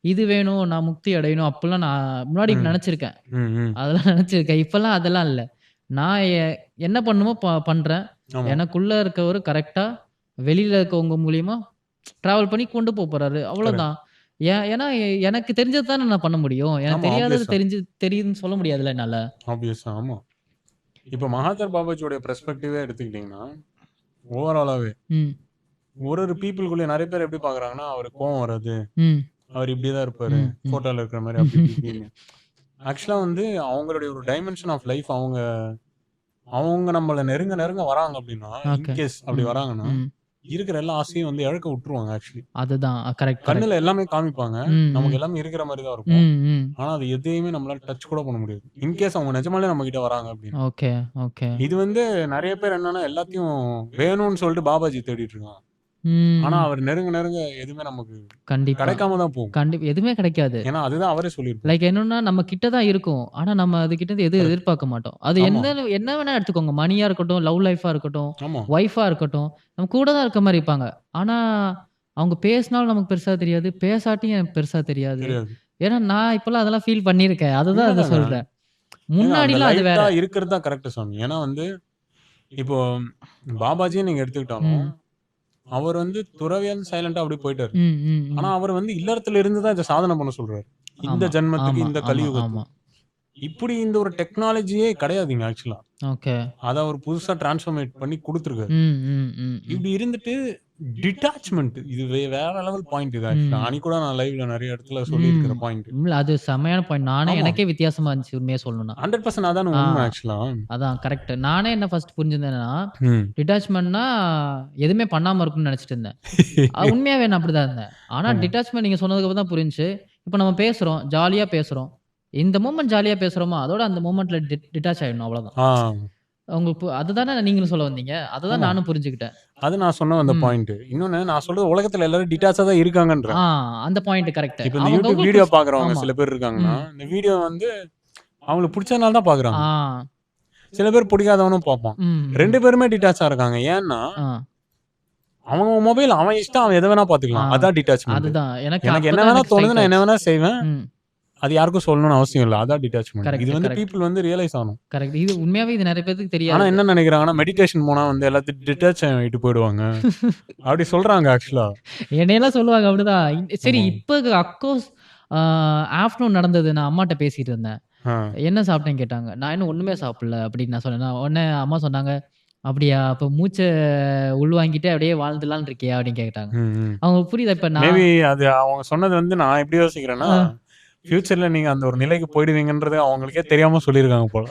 இது வேணும், நான் முக்தி அடையணும் அப்படிலாம் நான் முன்னாடி ம். நெனச்சிருக்கேன். ம், ம். அதெல்லாம் நெனச்சிருக்கேன். இப்பலாம் அதெல்லாம் இல்ல. நான் என்ன பண்ணணுமோ பண்றேன். ஆமா. எனக்குள்ள இருக்கவரு கரெக்ட்டா வெளியில இருக்கவங்க மூலியமா டிராவல் பண்ணி கொண்டு போறாரு. அவ்வளோதான். ஏன்னா எனக்கு தெரிஞ்சது தானே நான் பண்ண முடியும். எனக்கு ஆமா, தெரியாதது ஆப்வியஸா. தெரியுதுன்னு சொல்ல முடியாதுல்ல என்னால. ஆப்வியஸா. ஆமா. இப்ப மகாதர் பாபாஜியோட பெர்ஸ்பெக்டிவே எடுத்துக்கிட்டீங்கன்னா, ஓவராலாவே ம். ஒரு பீப்பிள்குள்ள நெறைய பேர் எப்படி பார்க்குறாங்கன்னா, அவருக்கு கோவம் வராது. ம். அவர் இப்படியே தான் இருப்பாரு. ம். ம். ஃபோட்டோல இருக்கிற மாரி அப்படி இப்படி இப்படின்னு. ஆக்சுவலா வந்து அவங்களுடைய ஒரு டைமென்ஷன் ஆஃப் லைஃப் அவங்க அவங்க நம்மள நெருங்க நெருங்க வராங்க அப்படின்னா, ஓகே. இன்கேஸ் அப்படி ம். வராங்கன்னா, ம். இருக்கிற எல்லா ஆசையும் வந்து இழக்க விட்டுருவாங்க ஆக்சுவலி. அதுதான். Correct, correct. கண்ணுல எல்லாமே காமிப்பாங்க. ம். நமக்கு ம். எல்லாமே இருக்கிற மாரி தான் இருக்கும். ம். ம். ஆனா அது எதையுமே நம்மளால டச் கூட பண்ண முடியாது. இன்கேஸ் அவங்க நிஜமாலே நம்ம கிட்ட வராங்க அப்படின்னு. Okay, okay. இது வந்து நெறைய பேர் என்னன்னா எல்லாத்தையும் வேணும்னு சொல்லிட்டு பாபாஜி தேடிட்டு இருக்காங்க. ம். ஆனா ம். அவர் நெருங்க நெருங்க எதுவுமே நமக்கு கண்டிப்பா. கிடைக்காம தான் போகும். எதுவுமே கிடைக்காது. ஏன்னா அதுதான் அவரே சொல்லியிருப்பாரு. லைக் என்னன்னா, நம்ம கிட்ட தான் இருக்கும். ஆனா நம்ம அதுகிட்டருந்து எதுவும் கரெக்ட். எதிர்பார்க்க மாட்டோம். அது ஆமா, என்ன வேணா எடுத்துக்கோங்க. மணியா இருக்கட்டும், லவ் லைஃபா இருக்கட்டும், ஆமா. ஒய்ஃபா இருக்கட்டும். நம்ம கூட தான் இருக்க மாரி இருப்பாங்க. ஆனா, அவங்க பேசினாலும் நமக்கு பெருசா தெரியாது. பேசாட்டியும் எனக்கு பெருசா தெரியாது. தெரியாது. ஏன்னா நான் இப்பலாம் அதெல்லாம் ஃபீல் பண்ணியிருக்கேன். அதுதான் அத உண்மைதாங்க. சொல்றேன். ஏங்க அந்த முன்னாடிலாம் அது வேற. லைட்டா இருக்கிறது தான் கரெக்ட் சாமி. ஏன்னா வந்து இப்போ பாபாஜியே நீங்க எடுத்துக்கிட்டாலும், ம். அவர் வந்து துறவியாந்து சைலன்ட்டா அப்படியே போயிட்டாரு. ம், ம், ஆனா ம். அவர் வந்து இல்லறத்துல இருந்து தான் இத சாதனை பண்ண சொல்றாரு. இந்த ஆமா, ஜென்மத்துக்கு, ஆமா, இந்த ஆமா, கலியுகத்துக்கு. ஆமா. இப்படி இந்த ஒரு டெக்னாலஜியே கிடையாதுங்க ஆக்சுவலா. ஓகே. அத அவர் புதுசா டிரான்ஸ்ஃபார்மேட் பண்ணி குடுத்துருக்காரு. ம், ம், ம், ம். இப்படி இருந்துட்டு டிட்டாச்மென்ட் இது வேற லெவல் பாயிண்ட் இது ஆக்சுவலா. ம். அன்னைக்கு கூட நான் லைவ்ல நெறைய இடத்துல ம். சொல்லியிருக்கிற பாயிண்ட். இல்ல அது செம்மையான பாயிண்ட். ஆமா. எனக்கே வித்தியாசமா இருந்துச்சு உண்மைய சொல்லணும்னா. 100% அதான ஆ. உண்மை ஆக்சுவலா. அதான் கரெக்ட். நானே என்ன ஃபர்ஸ்ட் புரிஞ்சிருந்தேன்னா, ம். டிட்டாச்மென்ட்னா எதுவுமே பண்ணாம இருக்கணும்னு நெனச்சுட்டு இருந்தேன். உண்மையாவே நான் அப்படிதான் இருந்தேன். ஆனா ஆமா. டிட்டாச்மென்ட் நீங்க சொன்னதுக்கு அப்புறம் தான் புரிஞ்சுச்சு. இப்ப நம்ம பேசுறோம், ஜாலியா பேசுறோம். இந்த மொமெண்ட் ஜாலியா பேசுறோமா, அதோட அந்த மொமெண்ட்ல டிட்டாச் ஆயிடணும் அவ்வளவுதான். ஆ. உங்களுக்கு அதுதானே நீங்களும் சொல்ல வந்தீங்க. அததான் ஆமா. நானும் புரிஞ்சுக்கிட்டேன். அது நான் சொன்ன அந்த ம். பாயிண்ட். இன்னொன்னு நான் சொல்றது உலகத்துல எல்லாரும் டிட்டாச்சா தான் இருக்காங்கன்றேன். அந்த பாயிண்ட் கரெக்ட். இப்ப இந்த YouTube வீடியோ பாக்குறவங்க சில பேர் இருக்காங்கன்னா, ம். இந்த வீடியோ வந்து அவங்களுக்கு புடிச்சதுனால தான் பாக்குறாங்க. ஆ. சில பேர் பிடிக்காதவனும் பார்ப்பான். ம். 2 பேருமே டிட்டாச்சா இருக்காங்க. ஏன்னா, ஆ. அவன் மொபைல் அவன் இஷ்டம் அவன் எத வேணா பாத்துக்கலாம். ஆ. அதான் டிட்டாச்மென்ட். அதுதான். எனக்கு அப்பதான் என்ன வேணா எனக்கு தோணுது ஸ்ட்ரைக் நான் என்ன ஆச்சு. வேணா செய்வேன். ம். அது யாருக்கும் சொல்லணும்னு அவசியம் இல்ல. அதான் டிட்டாச்மென்ட். கரெக்ட், இது வந்து கரெக்ட். பீப்பிள் வந்து ரியலைஸ் ஆகணும். கரெக்ட். இது உண்மையாவே இது நெறைய பேத்துக்கு ஆனா தெரியாது. என்ன நினைக்கிறாங்கன்னா, மெடிடேஷன் போனா வந்து எல்லாத்தையும் டிட்டாச் ஆயிட்டு போயிடுவாங்க. அப்படி சொல்றாங்க ஆக்சுவலா. என்னையெல்லாம் சொல்லுவாங்க அப்படிதான். சரி ஆமா. இப்ப அஃப்கோர்ஸ் ஆஃப்டர்நூன் நடந்தது. நான் அம்மாட்ட பேசிட்டு இருந்தேன். ஆ. என்ன சாப்பிட்டேன்னு கேட்டாங்க. நான் இன்னும் ஒண்ணுமே சாப்பிடல அப்படின்னு நான் சொன்னேன். உடனே அம்மா சொன்னாங்க, "அப்படியா? அப்ப மூச்ச உள்வாங்கிட்டு அப்படியே வாழ்ந்துலான்னு இருக்கியா?" அப்படின்னு கேட்டாங்க. ம், ம். அவங்களுக்கு புரியுதா இப்ப நான் மேபி அது அவங்க சொன்னது வந்து நான் எப்படி யோசிக்கிறேன்னா, ஆ. ஃபியூச்சர்ல நீங்க அந்த ஒரு நிலைக்கு போயிடுவீங்கன்றது அவங்களுக்கே தெரியாம சொல்லியிருக்காங்க போல.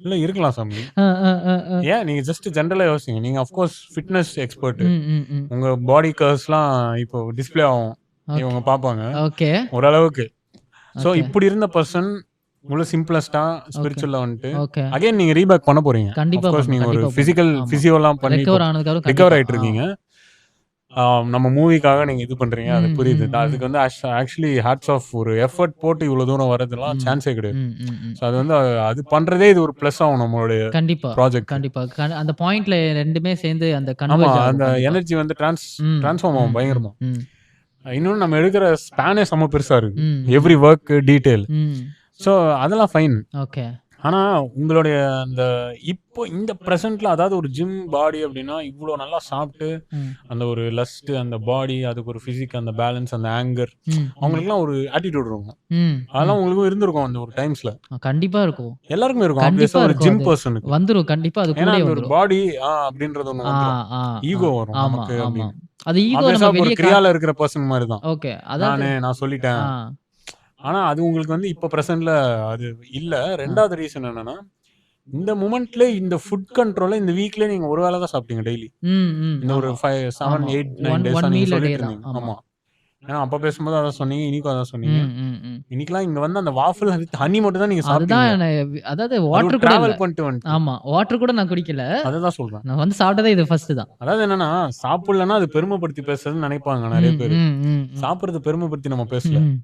இல்ல இருக்கலாம் சாமி. அ, அ, அ, அ. ஏன் நீங்க ஜஸ்ட் ஜெனரலா யோசிங்க. நீங்க ஆஃப் கோர்ஸ் ஃபிட்னஸ் எக்ஸ்பர்ட். ம், ம், ம். உங்க பாடி கர்வ்ஸ்லாம் இப்போ டிஸ்ப்ளே ஆகும். ஓகே. இவங்க பார்ப்பாங்க. ஓகே. ஓரளவுக்கு. So okay. இப்படி இருந்த பர்சன் உள்ள சிம்பிளஸ்டா ஸ்பிரிச்சுவலா வந்துட்டு ஓகே. அகைன் நீங்க ரீபேக் பண்ண போறீங்க. கண்டிப்பா ஆஃப் கோர்ஸ் பண்ணணும். நீங்க ஒரு கண்டிப்பா பிசிக்கல் பண்ணணும். ஆமா. பிசியோலாம் பண்ணி ரெக்கவர் ஆனதுக்கு அப்புறம் ரிகவர் கண்டிப்பா. ஆயிட்டு இருக்கீங்க. நம்ம மூவிக்காக நீங்க இது பண்றீங்க. அது ம், புரியுது. ம், ம். அதுக்கு வந்து ஆக்சுவலி ஹேட்ஸ் ஆஃப் ஒரு எஃபோர்ட் போட்டு இவ்வளவு தூரம் வரதெல்லாம் ம். சான்ஸே கிடையாது. ம், ம், ம். சோ அது வந்து அது பண்றதே இது ஒரு பிளஸ் ஆகும் நம்மளுடைய கண்டிப்பா, ப்ராஜெக்ட். கண்டிப்பா. அந்த பாயிண்ட்ல 2மே சேர்ந்து அந்த ஆமா கன்வர்ஜ் ஆகும். அந்த கண்டிப்பா. எனர்ஜி வந்து ம், டிரான்ஸ்ஃபார்ம் ஆகும் ம், பயங்கரமா. ம், இன்னொன்னு நம்ம எடுக்கிற ஸ்பேனே செம பெருசா இருக்கு. ம், எவ்ரி ஒர்க் டீடைல். ம். சோ அதெல்லாம் ஃபைன். ஓகே. ஆனா உங்களுடைய அந்த இப்போ இந்த பிரசன்ட்ல அதாவது ஒரு ஜிம் பாடி அப்படின்னா இவ்வளோ நல்லா சாப்பிட்டு ம். அந்த ஒரு லஸ்ட் அந்த பாடி அதுக்கு ஒரு பிசிக் அந்த பேலன்ஸ் அந்த ஆங்கர் ம். ம். அவங்களுக்குலாம் ஒரு ஆட்டிடியூட் இருக்கும். ம். ம். அதெல்லாம் உங்களுக்கும் இருந்திருக்கும் அந்த ஒரு டைம்ஸ்ல. கண்டிப்பா இருக்கும். எல்லாருக்குமே இருக்கும் கண்டிப்பா ஆப்வியஸா ஒரு இருக்கும் ஜிம் அது. பர்சனுக்கு. வந்துரும். கண்டிப்பா அது ஏன்னா கூடயே அந்த ஒரு வந்துரும். பாடி அப்படின்றது ஒண்ணு ஆ, வந்துரும். ஆ, ஆ. ஈகோ வரும் ஆமா, நமக்கு ஆமா. அப்படின்னு. அது ஈகோ ஆப்வியஸா நம்ம ஒரு வெளிய கிரியால இருக்கிற பர்சன் மாதிரி தான். ஓகே. அதாவது நான் சொல்லிட்டேன். ஆ. ஆனா அது உங்களுக்கு வந்து இப்ப பிரசன்ட்ல அது இல்ல. ஆ. ரெண்டாவது ரீசன் என்னன்னா இந்த மூமெண்ட்ல இந்த ஃபுட் கண்ட்ரோல இந்த வீக்ல நீங்க ஒரு வேளை தான் சாப்பிட்டீங்க டெய்லி. ம், ம். இந்த ஒரு ஆமா. 5, 7, ஆமா. 8, 9 ஒன் டேஸா நீங்க மீல் அ டே சொல்லிட்டு தான். இருந்தீங்க. ஆமா. ஆமா. ஏன்னா அப்ப பேசும்போது அதான் சொன்னீங்க. இன்னைக்கும் அதான் சொன்னீங்க. ம், ம், ம். இன்னைக்கெல்லாம் இங்க வந்து அந்த வாஃபிள் வித் ஹனி மட்டும் தான் நீங்க அதுதான் சாப்பிட்டீங்க. அதாவது அதுவும் வாட்டர் கூட இல்ல. டிராவல் பண்ணிட்டு வந்துட்டு. ஆமா. வாட்டர் கூட நான் குடிக்கல. அததான் சொல்றேன். நான் வந்து சாப்பிட்டதே இது ஃபர்ஸ்ட் தான். அதாவது என்னன்னா சாப்பிடலன்னா அது பெருமைப்படுத்தி பேசுறதுன்னு நினைப்பாங்க நிறைய ம், பேரு. ம், ம், ம். சாப்பிடுறது பெருமைப்படுத்தி நம்ம பேசல. ம்.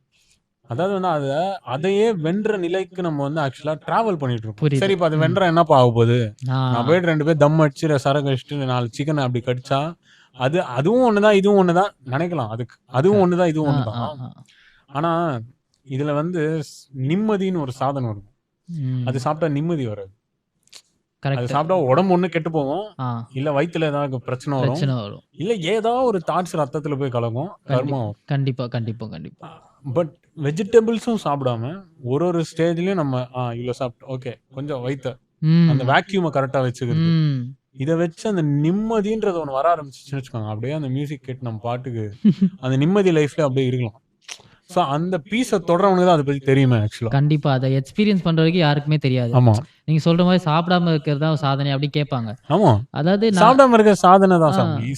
அதாவது வந்து அதையே வென்ற நிலைக்கு நம்ம வந்து ஆக்சுவலா டிராவல் பண்ணிட்டு இருக்கோம். புரியுது. சரி இப்ப அது ம். வென்ற என்னப்பா ஆக போகுது? ஆ. நான் போயிட்டு 2 பேர் தம் அடிச்சு சரக்கு அடிச்சுட்டு 4 சிக்கன் அப்படி கடிச்சா அதுவும் ஒண்ணுதான் இதுவும் ஒண்ணுதான் நினைக்கலாம். அதுவும் ஒண்ணுதான் இதுவும் ஆ, ஆ, ஒண்ணுதான். ஆ. ஆனா இதுல வந்து நிம்மதின்னு ஒரு சாதனம் இருக்கும். ம். அது சாப்பிட்டா நிம்மதி வராது. அது கரெக்ட். சாப்பிட்டா உடம்பு ஒண்ணு கெட்டு போகும். ஆ. இல்ல வயித்துல ஏதாவது பிரச்சனை வரும். பிரச்சனை வரும். இல்ல ஏதாவது ஒரு தாட்ஸ் ரத்தத்துல போய் கலக்கும். கர்மா வரும். கண்டிப்பா, கண்டிப்பா, கண்டிப்பா. பட் வெஜிடபிள்ஸும் சாப்பிடாம ஒரு ஸ்டேஜ்லயும் நம்ம இவ்வளவு சாப்பிட்டு ஓகே கொஞ்சம் வயித்த ம். அந்த வேக்யூமை கரெக்டா வச்சுக்கிறது. ம். இதை வச்சு அந்த நிம்மதின்றது ஒன்று வர ஆரம்பிச்சுன்னு வச்சுக்கோங்க. அப்படியே அந்த மியூசிக் கேட்டு நம்ம பாட்டுக்கு அந்த நிம்மதி லைஃப்ல அப்படியே இருக்கலாம். ஸோ அந்த பீஸை தொடரவனுக்கு தான் அதை பத்தி தெரியுமே ஆக்சுவலா. கண்டிப்பா. அத எக்ஸ்பீரியன்ஸ் பண்ற வரைக்கும் யாருக்குமே தெரியாது. ஆமா நீங்க சொல்ற மாரி சாப்பிடாம இருக்கிறது தான் சாதனை அப்படி கேட்பாங்க. ஆமா அதாவது நான் சாப்பிடாம இருக்க சாதனை தான் ஆ. சாமி.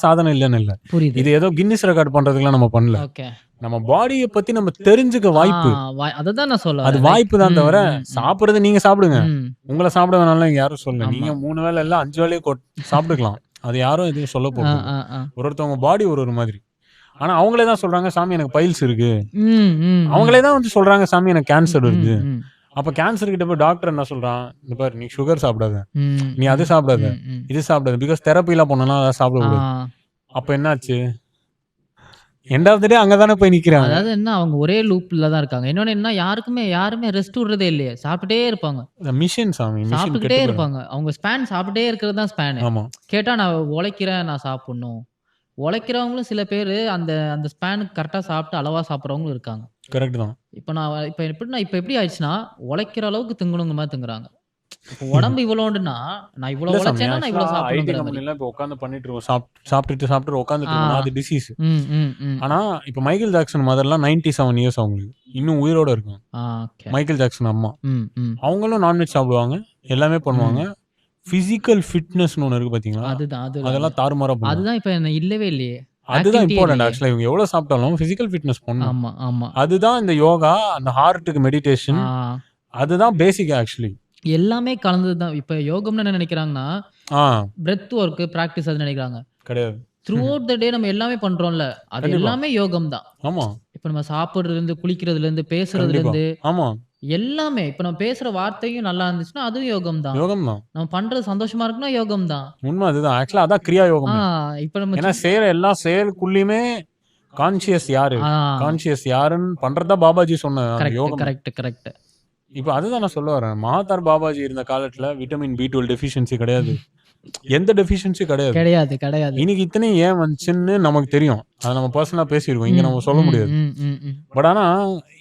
சாதனை இல்லைன்னு இல்ல. புரியுது. இது ஏதோ கின்னிஸ் ரெக்கார்ட் பண்றதுக்குலாம் நம்ம பண்ணல. ஓகே. நம்ம பாடியை பத்தி நம்ம தெரிஞ்சுக்க வாய்ப்பு. அததான் நான் சொல்ல அது வரேன். வாய்ப்பு தான் தவிர சாப்பிடுறது நீங்க சாப்பிடுங்க. ம். உங்களை சாப்பிட வேணாலும் இங்க யாரும் சொல்லல. ஆமா. நீங்க 3 வேளை இல்ல 5 வேளையும் சாப்பிட்டுக்கலாம். அது யாரும் எதுவும் சொல்ல ஆ, போறது. ஆ, ஆ. ஒருத்தவங்க பாடி ஒரு மாதிரி. ஆனா அவங்களே தான் சொல்றாங்க சாமி எனக்கு பைல்ஸ் இருக்கு. ம், ம். அவங்களே தான் வந்து சொல்றாங்க சாமி எனக்கு கேன்சர் வருது. ம், ம். அப்ப கேன்சர் கிட்ட போய் டாக்டர் என்ன சொல்றான்? இந்த பாரு நீ சுகர் சாப்பிடாத, ம். நீ அது சாப்பிடாத, ம், ம். இது சாப்பிடாத. பிகாஸ் தெரப்பிலாம் பண்ணனா அதை ஆ. சாப்பிடக்கூடாது. அப்ப என்னாச்சு? எண்ட் ஆஃப் த டே அங்கதானே போய் நிக்கிறாங்க. அதாவது என்ன அவங்க ஒரே லூப்ல தான் இருக்காங்க. இன்னொன்னு என்ன யாருமே ரெஸ்ட் விடுறதே இல்லையே. சாப்பிட்டுட்டே இருப்பாங்க. மிஷின் சாமி மிஷின் சாப்பிட்டுக்கிட்டே கெட்டு இருப்பாங்க. அவங்க ஸ்பேன் சாப்பிட்டே இருக்கிறது தான் ஸ்பேனு. ஆமா கேட்டா நான் உழைக்கிறேன், நான் சாப்பிடணும். உழைக்கிறவங்களும் சில பேரு அந்த அந்த ஸ்பேனுக்கு கரெக்ட்டா சாப்பிட்டு அளவா சாப்பிடுறவங்களும் இருக்காங்க. கரெக்ட் தான். இப்ப எப்படி ஆயிடுச்சுன்னா, உழைக்கிற அளவுக்கு திங்கணுங்கிற மாரி திங்குறாங்க. இப்ப உடம்பு இவ்வளோண்டுன்னா, நான் இவ்வளோ இல்ல சாமி உழைச்சேன்னா நான் இவ்வளோ ஐடி சாப்பிடணுங்கிற மாரி. கம்பெனில இப்ப உட்காந்து பண்ணிட்டு இருக்கோம். சாப்பிட்டுட்டு உட்காந்துட்டு இருக்கோம். அது டிசீஸ். ம், ம், ம். ஆனா இப்ப மைக்கேல் ஜாக்சன் மதர்லாம் 97 இயர்ஸ் அவங்களுக்கு இன்னும் உயிரோட இருக்காங்க. ஓகே. மைக்கேல் ஜாக்சன் அம்மா ம், ம். அவங்களும் நான்வெஜ் சாப்பிடுவாங்க. எல்லாமே பண்ணுவாங்க. பிசிக்கல் ஃபிட்னஸ்னு ஒண்ணு இருக்கு பாத்தீங்களா? அதுதான். அதெல்லாம் தாறுமாறா பண்ணுவாங்க. அதுதான் இப்ப என்ன இல்லவே இல்லையே. அதுதான் ஆக்டிவிட்டியே இம்பார்ட்டன்ட் இல்லையே. ஆக்சுவலா. இவங்க எவ்வளவு சாப்பிட்டாலும் பிசிக்கல் ஃபிட்னஸ் பண்ணணும். ஆமா, ஆமா. அதுதான் இந்த யோகா, அந்த ஹார்ட்டுக்கு மெடிடேஷன், ஆ. அதுதான் பேசிக் ஆக்சுவலி. எல்லாமே கலந்தது தான். இப்ப யோகம்னு என்ன நினைக்கிறாங்கன்னா, ஆ பிரெத் வொர்க், பிராக்டிஸ் அது நினைக்கிறாங்க. கிடையாது. த்ரூ அவுட் த டே நம்ம எல்லாமே பண்றோம்ல. அது கண்டிப்பா. எல்லாமே யோகம் தான். ஆமா இப்ப நம்ம சாப்பிடுறதுலேருந்து, குளிக்கிறதுலேருந்து, கண்டிப்பா. பேசுறதுலேருந்து ஆமா எல்லாமே. இப்ப நம்ம பேசுற வார்த்தையும் நல்லா இருந்துச்சுன்னா, அதுவும் யோகம் தான். யோகம் தான். நம்ம பண்றது சந்தோஷமா இருக்குன்னா யோகம் தான். உண்மை அதுதான். ஆக்சுவலா அதான் கிரியா ஆ யோகம். இப்ப நம்ம ஏன்னா செய்யற எல்லா செயலுக்குள்ளயுமே கான்சியஸ் யாரு, ஆ கான்சியஸ் யாருன்னு பண்றதா பாபாஜி சொன்ன அந்த கரெக்ட், யோகம். கரெக்ட். இப்ப அதுதான் நான் சொல்ல வரேன். மகாதார் பாபாஜி இருந்த காலத்துல விட்டமின் B12 டெஃபிஷியன்சி கிடையாது. எந்த டெஃபிஷியன்சி கிடையாது. கிடையாது. இன்னைக்கு இத்தனை ஏன் வந்துச்சுன்னு நமக்கு தெரியும். அதை நம்ம பர்சனலா பேசியிருக்கோம். இங்க நம்ம சொல்ல முடியாது. ம். பட் ஆனா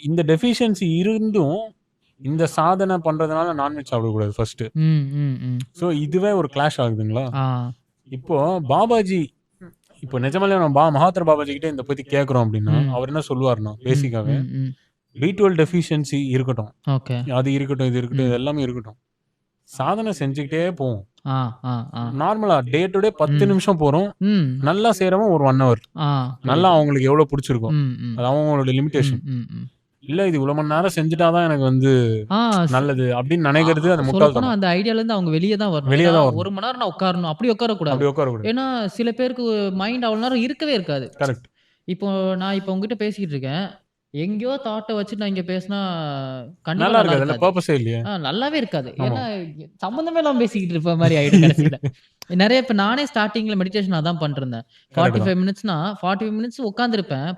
இந்த டெஃபிஷியன்சி இருந்தும் இந்த சாதனை பண்றதுனால நான்வெஜ் சாப்பிடக்கூடாது ஃபர்ஸ்ட். ம். ஸோ இதுவே ஒரு கிளாஷ் ஆகுதுங்களா? ஆ. இப்போ பாபாஜி இப்போ நிஜமாலே நம்ம மகாத்ரா பாபாஜி கிட்ட இந்த பத்தி கேட்கறோம் அப்படின்னா அவர் என்ன சொல்லுவாருன்னா பேசிக்காவே ம். B12 டெஃபிஷியன்சி இருக்கட்டும், ஓகே. அது இருக்கட்டும், இது இருக்கட்டும், இது எல்லாமே இருக்கட்டும். சாதனை செஞ்சுக்கிட்டே போவோம். ஆ. நார்மலா டே டு டே 10 நிமிஷம் போறோம். ம். நல்லா செய்யறவன் ஒரு 1 ஹவர். ஆ. நல்லா அவங்களுக்கு எவ்வளவு பிடிச்சிருக்கும். ம். அது அவங்களோட லிமிடேஷன். ம். இல்ல இது இவ்வளவு மணி நேரம் செஞ்சுட்டாதான் எனக்கு வந்து ஆ நல்லது அப்படின்னு நினைக்கிறது அது சொல்லப்போனா முட்டாள்தனம். அந்த ஐடியால இருந்து அவங்க வெளிய தான் வரணும். வெளியே ஏன்னா தான் வரணும். 1 மணி நேரம் நான் உட்காரணும். அப்படி உட்காரக்கூடாது. அப்படி உட்காரக்கூடாது. ஏன்னா சில பேருக்கு மைண்ட் அவ்வளவு நேரம் இருக்கவே இருக்காது. கரெக்ட். நான் உங்ககிட்ட பேசிக்கிட்டு இருக்கேன். எங்கேயோ தாட்ட வச்சுட்டு நான் இங்க பேசினா கண்டிப்பா நல்லா நல்லா இருக்காது. இல்ல இருக்காது. பர்பஸே இல்லையே. நல்லாவே இருக்காது. ஆமா. ஏன்னா சம்மந்தமே இல்லாம பேசிக்கிட்டு இருப்ப மாரி ஆயிடும் கடைசில. நிறைய இப்ப நானே ஸ்டார்ட்டிங்ல மெடிடேஷன் அதான் பண்ணிருந்தேன். கரெக்ட் 45 மினிட்ஸ்னா 45 மினிட்ஸ் உட்கார்ந்திருப்பேன்.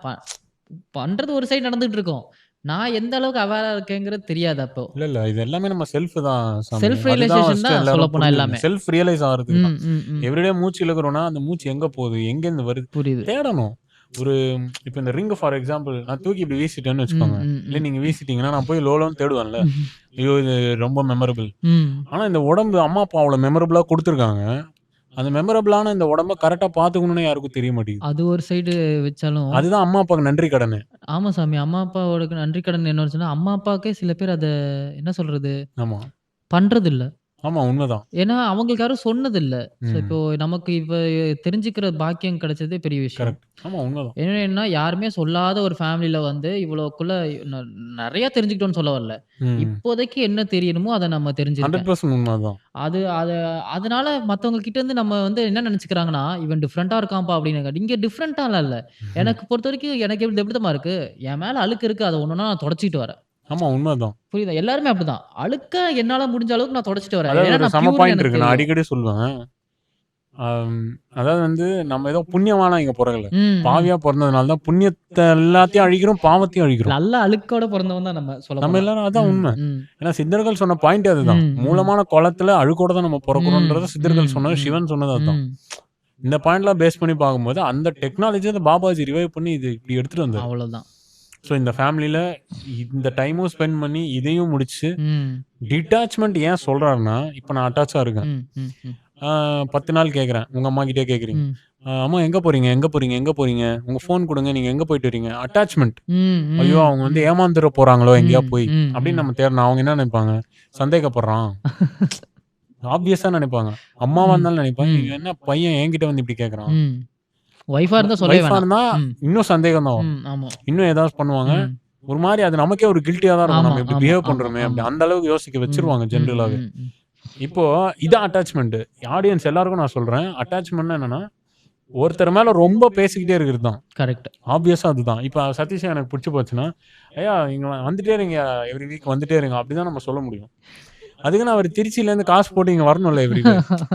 பண்றது ஒரு சைடு நடந்துட்டு இருக்கும். நான் எந்த அளவுக்கு அவேரா இருக்கேங்கிறது தெரியாது அப்போ. இல்ல இது எல்லாமே நம்ம செல்ஃப் தான் சாமி. செல்ஃப் அதுதான் ரியலைசேஷன் ஃபர்ஸ்ட் தான் எல்லாரும் சொல்லப்போனா எல்லாமே. செல்ஃப் ரியலைஸ் ஆகிறதுக்கு தான். ம், ம், ம். எவ்ரிடே மூச்சு இழுக்கிறோம்னா அந்த மூச்சு எங்க போகுது, எங்கேருந்து வருது புரியுது. தேடணும். ஒரு இப்போ இந்த ரிங் ஃபார் எக்ஸாம்பிள் நான் தூக்கி இப்படி வீசிட்டேன்னு ம், வச்சுக்கோங்க. ம், இல்லை ம். நீங்க வீசிட்டீங்கன்னா நான் போய் லோலோன்னு தேடுவேன்ல. ஐயோ இது ரொம்ப மெமரபிள். ம். ஆனா இந்த உடம்பு அம்மா அப்பா அவ்வளோ மெமரபிளா கொடுத்துருக்காங்க. அந்த மெமரபிளான இந்த உடம்ப கரெக்டா பார்த்துக்கணும்னு யாருக்கும் தெரிய மாட்டேங்குது. அது ஒரு சைடு வச்சாலும் அதுதான் அம்மா அப்பாவுக்கு நன்றி கடனு. ஆமா சாமி. அம்மா அப்பாவோட நன்றி கடன் என்ன சொன்னா, அம்மா அப்பாவுக்கே சில பேர் அத என்ன சொல்றது? ஆமா பண்றதில்ல. ஆமா உண்மைதான். ஏன்னா, அவங்களுக்கு யாரும் சொன்னதில்ல. ஸோ, ம் இப்போ நமக்கு தெரிஞ்சுக்கிற பாக்கியம் கிடைச்சதே பெரிய விஷயம். கரெக்ட். ஆமா உண்மைதான். என்னன்னா, யாருமே சொல்லாத ஒரு ஃபேமிலில வந்து இவ்வளோக்குள்ள ந நெறைய தெரிஞ்சுக்கிட்டோம்னு சொல்ல வரல. ம் இப்போதைக்கு என்ன தெரியணுமோ, அத நம்ம தெரிஞ்சிருக்கேன். 100% உண்மைதான். அது அத அதனால மத்தவங்க கிட்ட இருந்து நம்ம வந்து என்ன நெனச்சுக்கிறாங்கன்னா, "இவன் டிஃபரண்டா இருக்கான்ப்பா" அப்படின்னு. இங்க டிஃபரண்டாலாம் இல்ல. எனக்கு பொறுத்தவரைக்கும் எனக்கு எப்படி தெரியுமா இருக்கு? என் மேல அழுக்கு இருக்கு. அத ஒண்ணொண்ணா நான் தொடச்சுக்கிட்டு வரேன். ஆமா உண்மைதான். புரியுதா? எல்லாருமே அப்படிதான். அழுக்க என்னால முடிஞ்ச அளவுக்கு நான் தொடச்சுட்டு வரேன். அதாவது ஏன்னா ஒரு நான் சம பியூர்ன்னு பாயிண்ட் எனக்கு இருக்கு. நான் தெரியும். அடிக்கடி சொல்லுவேன். அதாவது வந்து நம்ம ஏதோ புண்ணியமானா இங்க பொறக்கல. ம், ம். பாவியா பொறந்ததுனால தான் புண்ணியத்த எல்லாத்தையும் அழிக்கிறோம், பாவத்தையும் அழிக்கிறோம். நல்ல அழுக்கோட பொறந்தவன் தான் நம்ம நம்ம சொல்லப்போனா. எல்லாரும் அதான் ம், உண்மை. ம். ஏன்னா சித்தர்கள் சொன்ன பாயிண்ட் அதுதான். ம், ம். மூலமான குளத்துல அழுக்கோட தான் நம்ம பொறக்கிறோம்ன்றத ம், சித்தர்கள் ம், சொன்னது, ம். சிவன் சொன்னது அதுதான். ம். இந்த பாயிண்ட்லாம் பேஸ் பண்ணி பார்க்கும்போது அந்த டெக்னாலஜி அந்த பாபாஜி ரிவைவ் பண்ணி இது இப்படி எடுத்துட்டு வந்தாரு. அவ்வளவுதான். ஸோ இந்த ஃபேமிலியில இந்த டைமும் ஸ்பெண்ட் பண்ணி இதையும் முடிச்சு ம். டிட்டாச்மெண்ட் ஏன் சொல்றாருன்னா, இப்போ நான் அட்டாச்சா இருக்கேன். ம், ம், ம். 10 நாள் கேட்குறேன். உங்க அம்மா கிட்டே கேட்குறீங்க. ம். அம்மா எங்க போறீங்க? எங்க போறீங்க? எங்க போறீங்க? உங்க ஃபோன் குடுங்க. நீங்க எங்க போயிட்டு வரீங்க? அட்டாச்மெண்ட். ம், ஐயோ! ம், அவங்க வந்து ம். ஏமாந்துற போறாங்களோ எங்கேயா ம், போய் ம், அப்படின்னு ம். நம்ம தேடணும். அவங்க என்ன நினைப்பாங்க? சந்தேகப்படுறான். ஆப்வியஸா நினைப்பாங்க. அம்மாவா ம், இருந்தாலும் நினைப்பாங்க. ம், இவன் என்ன பையன் என்கிட்ட வந்து இப்படி கேட்குறான். ம். ஒய்ஃபா இருந்தா சொல்லவே ஒய்ஃபா வேணாம். இருந்தா ம், இன்னும் சந்தேகம் தான் வரும். ம். ஆமா. இன்னும் ஏதாவது பண்ணுவாங்க. ம். ஒரு மாதிரி அது நமக்கே ஒரு கில்ட்டியா தான் இருக்கும். ஆமா, நம்ம இப்படி ஆமா, பிஹேவ் ஆமா, பண்றோமே அப்படி ஆமா. அந்த அளவுக்கு யோசிக்க ம், வச்சிருவாங்க ம், ஜென்ரலாவே. ம், ம். இப்போ இதான் அட்டாச்மெண்ட். ஆடியன்ஸ் எல்லாருக்கும் நான் சொல்றேன். அட்டாச்மெண்ட்னா என்னன்னா, ஒருத்தர் மேல ரொம்ப பேசிக்கிட்டே இருக்கிறது தான். கரெக்ட். ஆப்வியஸா அதுதான். இப்போ சதீஷ் எனக்கு பிடிச்சி போச்சுன்னா, ஐயா இங்க வந்துட்டே இருங்க, எவ்ரி வீக் வந்துட்டே இருங்க அப்படிதான் நம்ம சொல்ல முடியும். அதுக்கு நான் அவர் திருச்சியிலேருந்து காசு போட்டு இங்கே வரணும்ல எவ்ரி டே.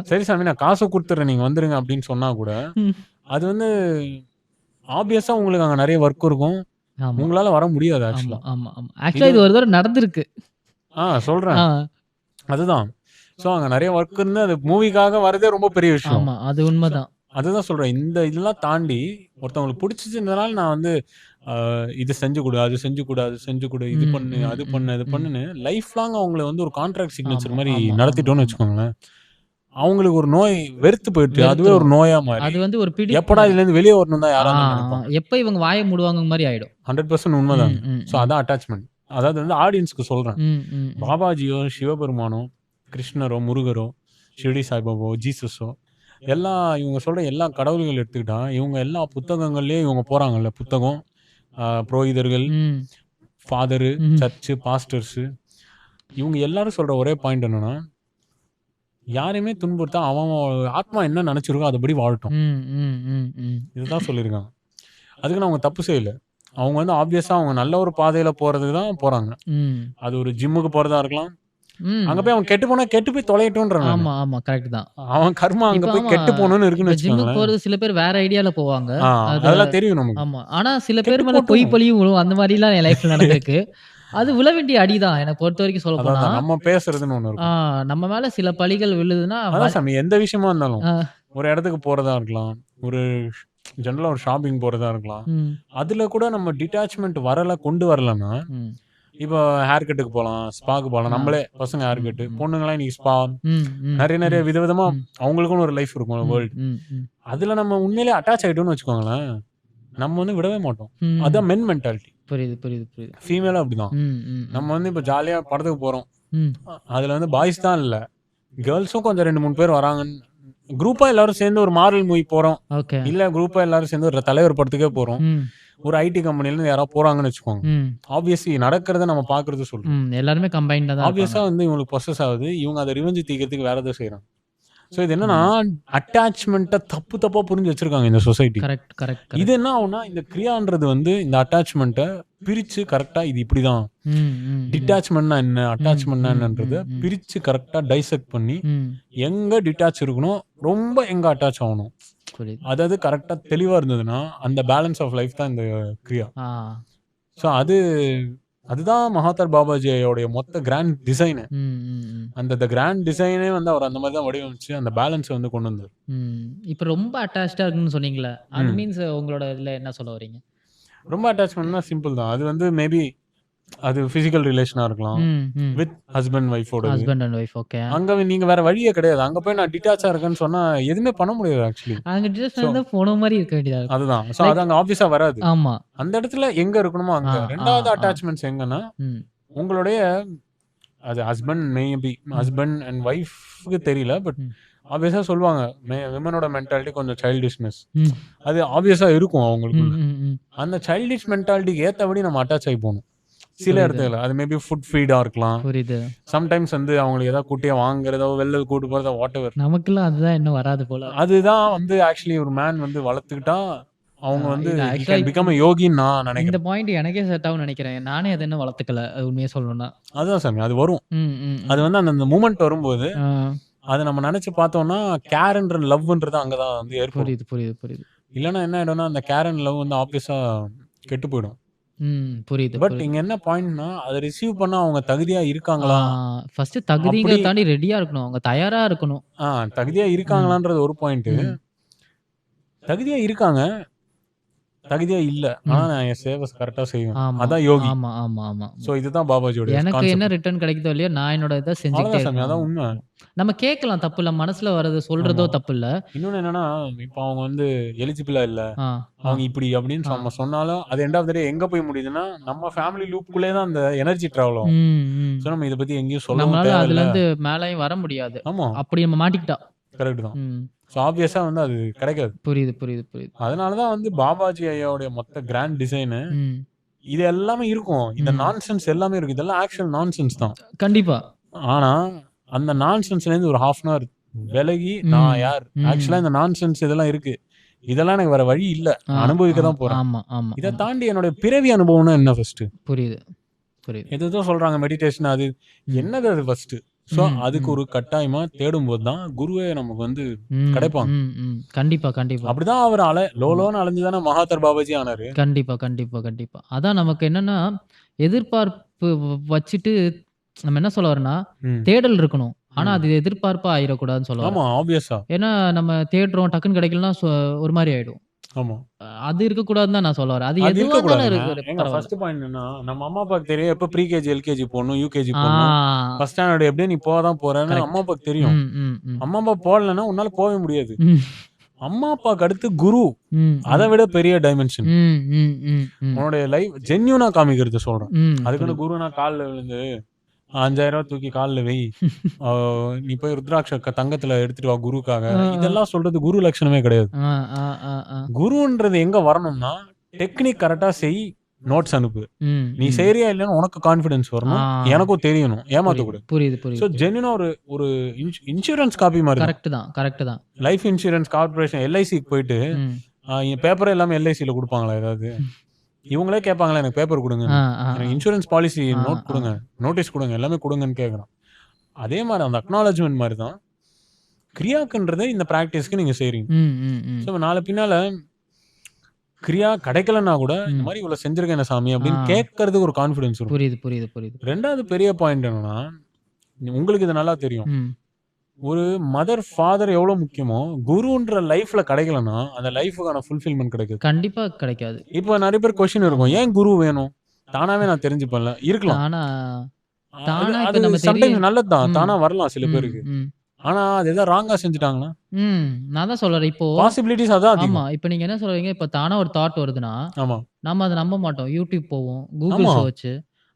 சரி சாமி நான் காசை கொடுத்துட்றேன் நீங்கள் வந்துருங்க அப்படின்னு சொன்னா கூட ம். அது வந்து ஆப்வியஸா உங்களுக்கு அங்கே நிறைய ஒர்க் இருக்கும். ஆமா, உங்களால வர முடியாது ஆமா, ஆக்சுவலா. ஆமா, ஆமா. ஆக்சுவலா இது ஒரு தடவ நடந்திருக்கு. சொல்றேன். ஆ. அதுதான். ஸோ அங்கே நிறைய ஒர்க் இருந்து அது மூவிக்காக வரதே ரொம்ப பெரிய விஷயம். ஆமா. அது உண்மதான். அதுதான் சொல்றேன். இந்த இதெல்லாம் தாண்டி ஒருத்தவங்களுக்கு பிடிச்சிருந்தனால நான் வந்து இது செஞ்சு கொடு, அது செஞ்சு கொடு, அது செஞ்சு கொடு, இது ம், பண்ணு, ம், அது ம், பண்ணு, அது ம். பண்ணுன்னு லைஃப் லாங் அவங்கள வந்து ஒரு கான்ட்ராக்ட் சிக்னேச்சர் ஆமா, மாதிரி ஆமா, ஆமா, நடத்திட்டோம்னு ஆமா. வச்சுக்கோங்களேன். அவங்களுக்கு ஒரு நோய் வெறுத்து போயிடுச்சு. அதுவே ஒரு வெறுத்துரும். நோயா மாறி அது வந்து ஒரு பிடிப்பு எப்படா மாரி. இதுலேருந்து வெளியே வரணும் தான் ஆ, யாரா இருந்தாலும் நினைப்பாங்க. எப்ப இவங்க வாய மூடுவாங்க மாரி ஆயிடும். 100% ம், உண்மைதாங்க. ம், ஸோ ம். அதான் அட்டாச்மெண்ட். அதாவது வந்து ஆடியன்ஸ்க்கு சொல்றேன். ம், ம், ம். பாபாஜியோ, சிவபெருமானோ, கிருஷ்ணரோ, முருகரோ, ஷிரடி சாய்பாபாவோ, ஜீசஸோ இவங்க சொல்ற எல்லா கடவுள்கள் எடுத்துக்கிட்டா இவங்க எல்லா புத்தகங்கள்லயே இவங்க போறாங்கல்ல புத்தகம், புரோகிதர்கள், ம். ஃபாதரு, ம். சர்ச்சு, பாஸ்டர்ஸு இவங்க எல்லாரும் சொல்ற ஒரே பாயிண்ட் என்னன்னா, யாரையுமே துன்புறுத்தா அவன் ஆத்மா என்ன நினைச்சிருக்கோ அதுபடி வாழட்டும். ம், ம், ம், ம். இதுதான் சொல்லியிருக்காங்க. அதுக்குன்னு அவங்க தப்பு செய்யல. அவங்க வந்து ஆப்வியஸா அவங்க நல்ல ஒரு பாதையில போறதுக்கு தான் போறாங்க. ம். அது ஒரு ஜிம்முக்கு போறதா இருக்கலாம். அங்க ம். போய் அவன் கெட்டு போனா கெட்டு போய் தொலையட்டும்ன்றேன் நானு. ஆமா, ஆமா. கரெக்ட் தான். அவன் கர்மா அங்க இப்ப போய் ஆமா. கெட்டு போகணும்னு இப்ப இருக்குன்னு ஜிம்முக்கு வச்சுக்கோங்களேன். போறது சில பேர் வேற ஐடியால போவாங்க. அது அதெல்லாம் தெரியும் நமக்கு. ஆமா. ஆனா சில கெட்டு பேர் மேல போட்டும். பொய் பழியும் விழும். அந்த மாரிலாம் என் லைஃப்ல நடந்திருக்கு. அது விழ வேண்டிய அடிதான். என்ன பொறுத்தவரைக்கும் சொல்லப்போனா. அதான் நம்ம பேசுறதுன்னு ஒண்ணு ஆ இருக்கும். நம்ம மேல சில பழிகள் விழுதுன்னா அதான் சாமி எந்த விஷயமா இருந்தாலும். ஆ. ஒரு இடத்துக்கு போறதா இருக்கலாம். ஒரு ஜெனரலா ஒரு ஷாப்பிங் போறதா இருக்கலாம். ம். அதுல கூட நம்ம டிட்டாச்மெண்ட் கொண்டு வரலன்னா, ம். இப்போ ஹேர் கட்டுக்கு போலாம், ஸ்பாக்கு போலாம். ஆ. நம்மளே பசங்க ஹேர் ம், கட்டு, ம். பொண்ணுங்கலாம் இன்னைக்கு ஸ்பா ம், ம், நிறைய ம், விதவிதமா ம், அவங்களுக்குன்னு ஒரு லைஃப் இருக்கும் ம், வேர்ல்டு. ம், ம். அதுல நம்ம உண்மையிலே அட்டாச் ஆயிட்டோம்னு வச்சுக்கோங்களேன், நம்ம வந்து விடவே மாட்டோம். ம். அதான் மென் மென்டாலிட்டி. புரியுது, புரியுது, புரியுது. ஃபீமேலும் அப்படிதான். ம், ம், நம்ம ம். வந்து இப்போ ஜாலியா படத்துக்கு போறோம். ம். அதுல வந்து பாய்ஸ் தான் இல்ல. கேர்ள்ஸும் கொஞ்சம் 2, 3 பேர் வராங்கன்னு குரூப்பா எல்லாரும் சேர்ந்து ஒரு மாரல் மூவி போறோம். ஓகே. இல்ல குரூப்பா எல்லாரும் சேர்ந்து ஒரு தலைவர் படத்துக்கே போறோம். ம். ஒரு ஐடி கம்பெனில இருந்து யாராவது போறாங்கன்னு வச்சுக்கோங்க. ம். ஆப்வியஸ்லி நடக்கிறத நம்ம பார்க்கறது சொல்றோம். ம். எல்லாருமே கம்பைன்டா தான் ஆப்வியஸா இருப்பாங்க. வந்து இவங்களுக்கு பொசஸ் ஆகுது. இவங்க அதை ரிவெஞ்ச் தீக்கிறதுக்கு வேற ஏதோ செய்றாங்க. ஸோ இது என்னன்னா ம். அட்டாச்மெண்ட்டை தப்பா புரிஞ்சு வச்சிருக்காங்க இந்த சொசைட்டி. கரெக்ட், கரெக்ட், இது கரெக்ட். என்ன ஆகும்னா இந்த கிரியான்றது வந்து இந்த அட்டாச்மெண்ட்டை பிரிச்சு கரெக்டா இது இப்படிதான். ம், ம், ம். டிட்டாச்மெண்ட்னா என்ன, அட்டாச்மெண்ட்னா ம், என்னன்றத ம், ம். பிரிச்சு கரெக்டா டைசெக்ட் பண்ணி ம். எங்க டிட்டாச் இருக்கணும், ரொம்ப எங்க அட்டாச் ஆகணும். புரியுது. அதாவது கரெக்டா தெளிவா இருந்ததுன்னா அந்த பேலன்ஸ் ஆஃப் லைஃப் தான் இந்த கிரியா. ஆ. ஸோ அது அதுதான் மகாதர் பாபாஜியோடைய மொத்த கிராண்ட் டிசைனு. அந்த கிராண்ட் டிசைனே வந்து அவர் அந்த மாதிரி தான் வடிவமைச்சு அந்த பேலன்ஸ் வந்து கொண்டு வந்தார். இப்போ ரொம்ப அட்டாச்சாக இருக்குன்னு சொன்னீங்களே, அது மீன்ஸ் உங்களோட இதில் என்ன சொல்ல வரீங்க? ரொம்ப அட்டாச்மெண்ட்னா சிம்பிள் தான். அது வந்து மேபி அது பிசிக்கல் ரிலேஷனா இருக்கலாம், வித் ஹஸ்பண்ட் ஒய்ஃபோட. Husband and wife, okay. அங்க நீங்க வேற வழியே கிடையாது. அங்க போய் நான் டிட்டாச்சா இருக்கேன்னு சொன்னா எதுவுமே பண்ண முடியாது ஆக்சுவலி. அங்க டிட்டாச் வந்து போன மாதிரி இருக்க வேண்டியதா. அதுதான். சோ அது அங்க ஆப்வியஸா வராது. ஆமா. அந்த இடத்துல எங்க இருக்கணுமோ அங்க. ரெண்டாவது அட்டாச்மெண்ட்ஸ் எங்கன்னா உங்களுடைய அது ஹஸ்பண்ட் அண்ட் ஒய்ஃப்க்கு தெரியல, பட் ஆப்வியஸா சொல்லுவாங்க விமனோட மென்டாலிட்டி கொஞ்சம் சைல்டிஷ்னஸ். அது ஆப்வியஸா இருக்கும் அவங்களுக்குள்ள. அந்த சைல்டிஷ் மென்டாலிட்டிக்கு ஏத்தபடி நம்ம அட்டாச் ஆகி போகணும் சில இடத்துல. அது மேபி ஃபுட் ஃபீடா இருக்கலாம். புரியுது. சம்டைம்ஸ் வந்து அவங்களுக்கு ஏதாவது குட்டியா வாங்குறதோ வெளில கூட்டு போறதோ வாட் எவர். நமக்குலாம் அதுதான் இன்னும் வராது போல. அதுதான் வந்து ஆக்சுவலி ஒரு மேன் வந்து வளர்த்துக்கிட்டா அவங்க வந்து பிகம் யோகின்னு நான் நினைக்கிறேன். இந்த பாயிண்ட் எனக்கே செட் ஆகும் நினைக்கிறேன். நானே அதை என்ன வளர்த்துக்கல உண்மையை சொல்லணும்னா. அதுதான் சாமி, அது வரும். அது வந்து அந்த மூமெண்ட் வரும்போது அதை நம்ம நினைச்சு பார்த்தோம்னா கேர்ன்ற லவ்ன்றது அங்கதான் வந்து ஏற்படும். புரியுது. இல்லைன்னா என்ன ஆயிடும்னா அந்த கேர் அண்ட் லவ் வந்து ஆப்வியஸா கெட்டு போயிடும். புரியுது. பட் இங்க என்ன பாயிண்ட்னா அதை ரிசீவ் பண்ண அவங்க தகுதியா இருக்காங்களா? ஃபர்ஸ்ட் தகுதியை தாண்டி ரெடியா இருக்கணும், அவங்க தயாரா இருக்கணும். தகுதியா இருக்காங்களான்றது ஒரு பாயிண்ட். தகுதியா இருக்காங்க, தகுதியா இல்ல, ஆனா நான் என் சேவை கரெக்டா செய்வேன், அதான் யோகி. சோ இதுதான் பாபாஜியோட. எனக்கு என்ன ரிட்டர்ன் கிடைக்குதோ இல்லையோ நான் என்னோட இதை செஞ்சுக்கிட்டே இருக்கேன். அதான் உண்மை. நம்ம கேட்கலாம், தப்பு இல்ல, மனசுல வரது சொல்றதோ தப்பு இல்ல. இன்னொன்னு என்னன்னா, இப்ப அவங்க வந்து எலிஜிபிளா இல்ல, அவங்க இப்படி அப்படின்னு நம்ம சொன்னாலும் அது எண்ட் ஆஃப் த டே எங்க போய் முடியுதுன்னா நம்ம ஃபேமிலி லூப்புக்குள்ளே தான் அந்த எனர்ஜி டிராவல் ஆகும். சோ நம்ம இத பத்தி எங்கேயும் சொல்லவும் தேவையில்ல, அதுல இருந்து மேலயும் வர முடியாது. ஆமா, அப்படி நம்ம மாட்டிக்கிட்டா கரெக்ட் தான். ஸோ ஆப்வியஸா வந்து அது கிடைக்காது. புரியுது. அதனாலதான் வந்து பாபாஜி ஐயாவுடைய மொத்த கிராண்ட் டிசைனு இது எல்லாமே இருக்கும். இந்த நான்சென்ஸ் எல்லாமே இருக்கு. இதெல்லாம் ஆக்சுவல் நான்சென்ஸ் தான் கண்டிப்பா. ஆனா அந்த நான்சென்ஸ்ல இருந்து ஒரு ஹாஃப் அன் அவர் விலகி நான் யார் ஆக்சுவலா இந்த நான்சென்ஸ் இதெல்லாம் இருக்கு, இதெல்லாம் எனக்கு வேற வழி இல்ல, அனுபவிக்க தான் போறேன். இதை தாண்டி என்னோட பிறவி அனுபவம்னா என்ன ஃபர்ஸ்ட் புரியுது. எதோ சொல்றாங்க மெடிடேஷன், அது என்னது அது ஃபர்ஸ்ட். சோ அதுக்கு ஒரு கட்டாயமா தேடும் போது தான் குருவே நமக்கு வந்து கிடைப்பாங்க. கண்டிப்பா. அப்படிதான் அவர் லோலோன்னு அலைஞ்சுதானே மகாதர் பாபாஜி ஆனாரு. கண்டிப்பா. அதான் நமக்கு என்னன்னா எதிர்பார்ப்பு வச்சுட்டு நம்ம என்ன சொல்ல வரோம்னா தேடல் இருக்கணும், ஆனா அது எதிர்பார்ப்பா ஆயிடக்கூடாதுன்னு சொல்லுவாங்க. ஆமா ஆப்வியஸா. ஏன்னா நம்ம தேடுறோம் டக்குன்னு கிடைக்கலன்னா ஒரு மாதிரி ஆயிடும். ஆமா, அது இருக்க கூடாதுன்னு தான் நான் சொல்ல வரேன். அது எதுவா இருந்தாலும் ஃபர்ஸ்ட் பாயிண்ட் என்னன்னா நம்ம அம்மா அப்பாக்கு தெரியும் எப்ப ப்ரீ கேஜி எல்கேஜி போகணும் யூகேஜி போகணும் ஃபர்ஸ்ட் ஸ்டாண்டர்ட் எப்படியே நீ போதான் போறேன்னு அம்மா அப்பாக்கு தெரியும். அம்மா அப்பா போடலன்னா உன்னால போகவே முடியாது. அம்மா அப்பாக்கு அடுத்து குரு, அதை விட பெரிய டைமென்ஷன். உன்னோட லைஃப் ஜென்யூனா காமிக்கிறது சொல்றேன். அதுக்குன்னு குரு நான் காலில் விழுந்து 5000 ரூபாய் தூக்கி காலில் வை, நீ போய் ருத்ராட்ச தங்கத்துல எடுத்துட்டு வா குருக்காக, இதெல்லாம் சொல்றது குரு லட்சணமே கிடையாது. குருன்றது எங்க வரணும்னா டெக்னிக் கரெக்டா செய், நோட்ஸ் அனுப்பு, நீ சரியா இல்லைன்னு உனக்கு கான்பிடன்ஸ் வரணும், எனக்கும் தெரியணும், ஏமாத்த கூட. புரியுது. சோ ஜென்யூனா ஒரு இன்சூரன்ஸ் காப்பி மாதிரி. கரெக்ட் தான். லைஃப் இன்சூரன்ஸ் கார்பரேஷன் எல்ஐசிக்கு போயிட்டு பேப்பரே எல்லாமே எல்ஐசியில கொடுப்பாங்களா? ஏதாவது இவங்களே கேட்பாங்களா எனக்கு பேப்பர் கொடுங்க, எனக்கு இன்சூரன்ஸ் பாலிசி நோட் கொடுங்க, நோட்டீஸ் கொடுங்க, எல்லாமே கொடுங்கன்னு கேட்குறான். அதே மாதிரி அந்த அக்னாலஜ்மெண்ட் மாதிரி தான் கிரியாக்குன்றதை இந்த ப்ராக்டிஸ்க்கு நீங்க செய்றீங்க. ஸோ நாளை பின்னால கிரியா கிடைக்கலன்னா கூட இந்த மாதிரி இவ்வளவு செஞ்சிருக்கேன் என்ன சாமி அப்படின்னு கேட்கறதுக்கு ஒரு கான்ஃபிடன்ஸ் வரும். புரியுது. ரெண்டாவது பெரிய பாயிண்ட் என்னன்னா, உங்களுக்கு இது நல்லா தெரியும், ஒரு மதர் ஃபாதர் எவ்வளவு முக்கியமோ குருன்ற லைஃப்ல கிடைக்கலன்னா அந்த லைஃபுக்கான ஃபுல்ஃபில்மெண்ட் கிடைக்காது. கண்டிப்பா கிடைக்காது. இப்போ நிறைய பேர் கொஸ்டின் இருக்கும், ஏன் குரு வேணும்? தானாவே நான் தெரிஞ்சுப்பேன்ல, இருக்கலாம். அது சம்டைம்ஸ் நல்லதுதான், தானா வரலாம் சில பேருக்கு. ஆனா அது ஏதாவது ராங்கா செஞ்சுட்டாங்கன்னா நான் தான் சொல்றேன், இப்போ பாசிபிலிட்டிஸ் அதான். ஆமா, இப்போ நீங்க என்ன சொல்றீங்க, இப்போ தானா ஒரு தாட் வருதுன்னா நம்ம அதை நம்ப மாட்டோம், யூடியூப் போவோம், கூகுள் சர்ச்,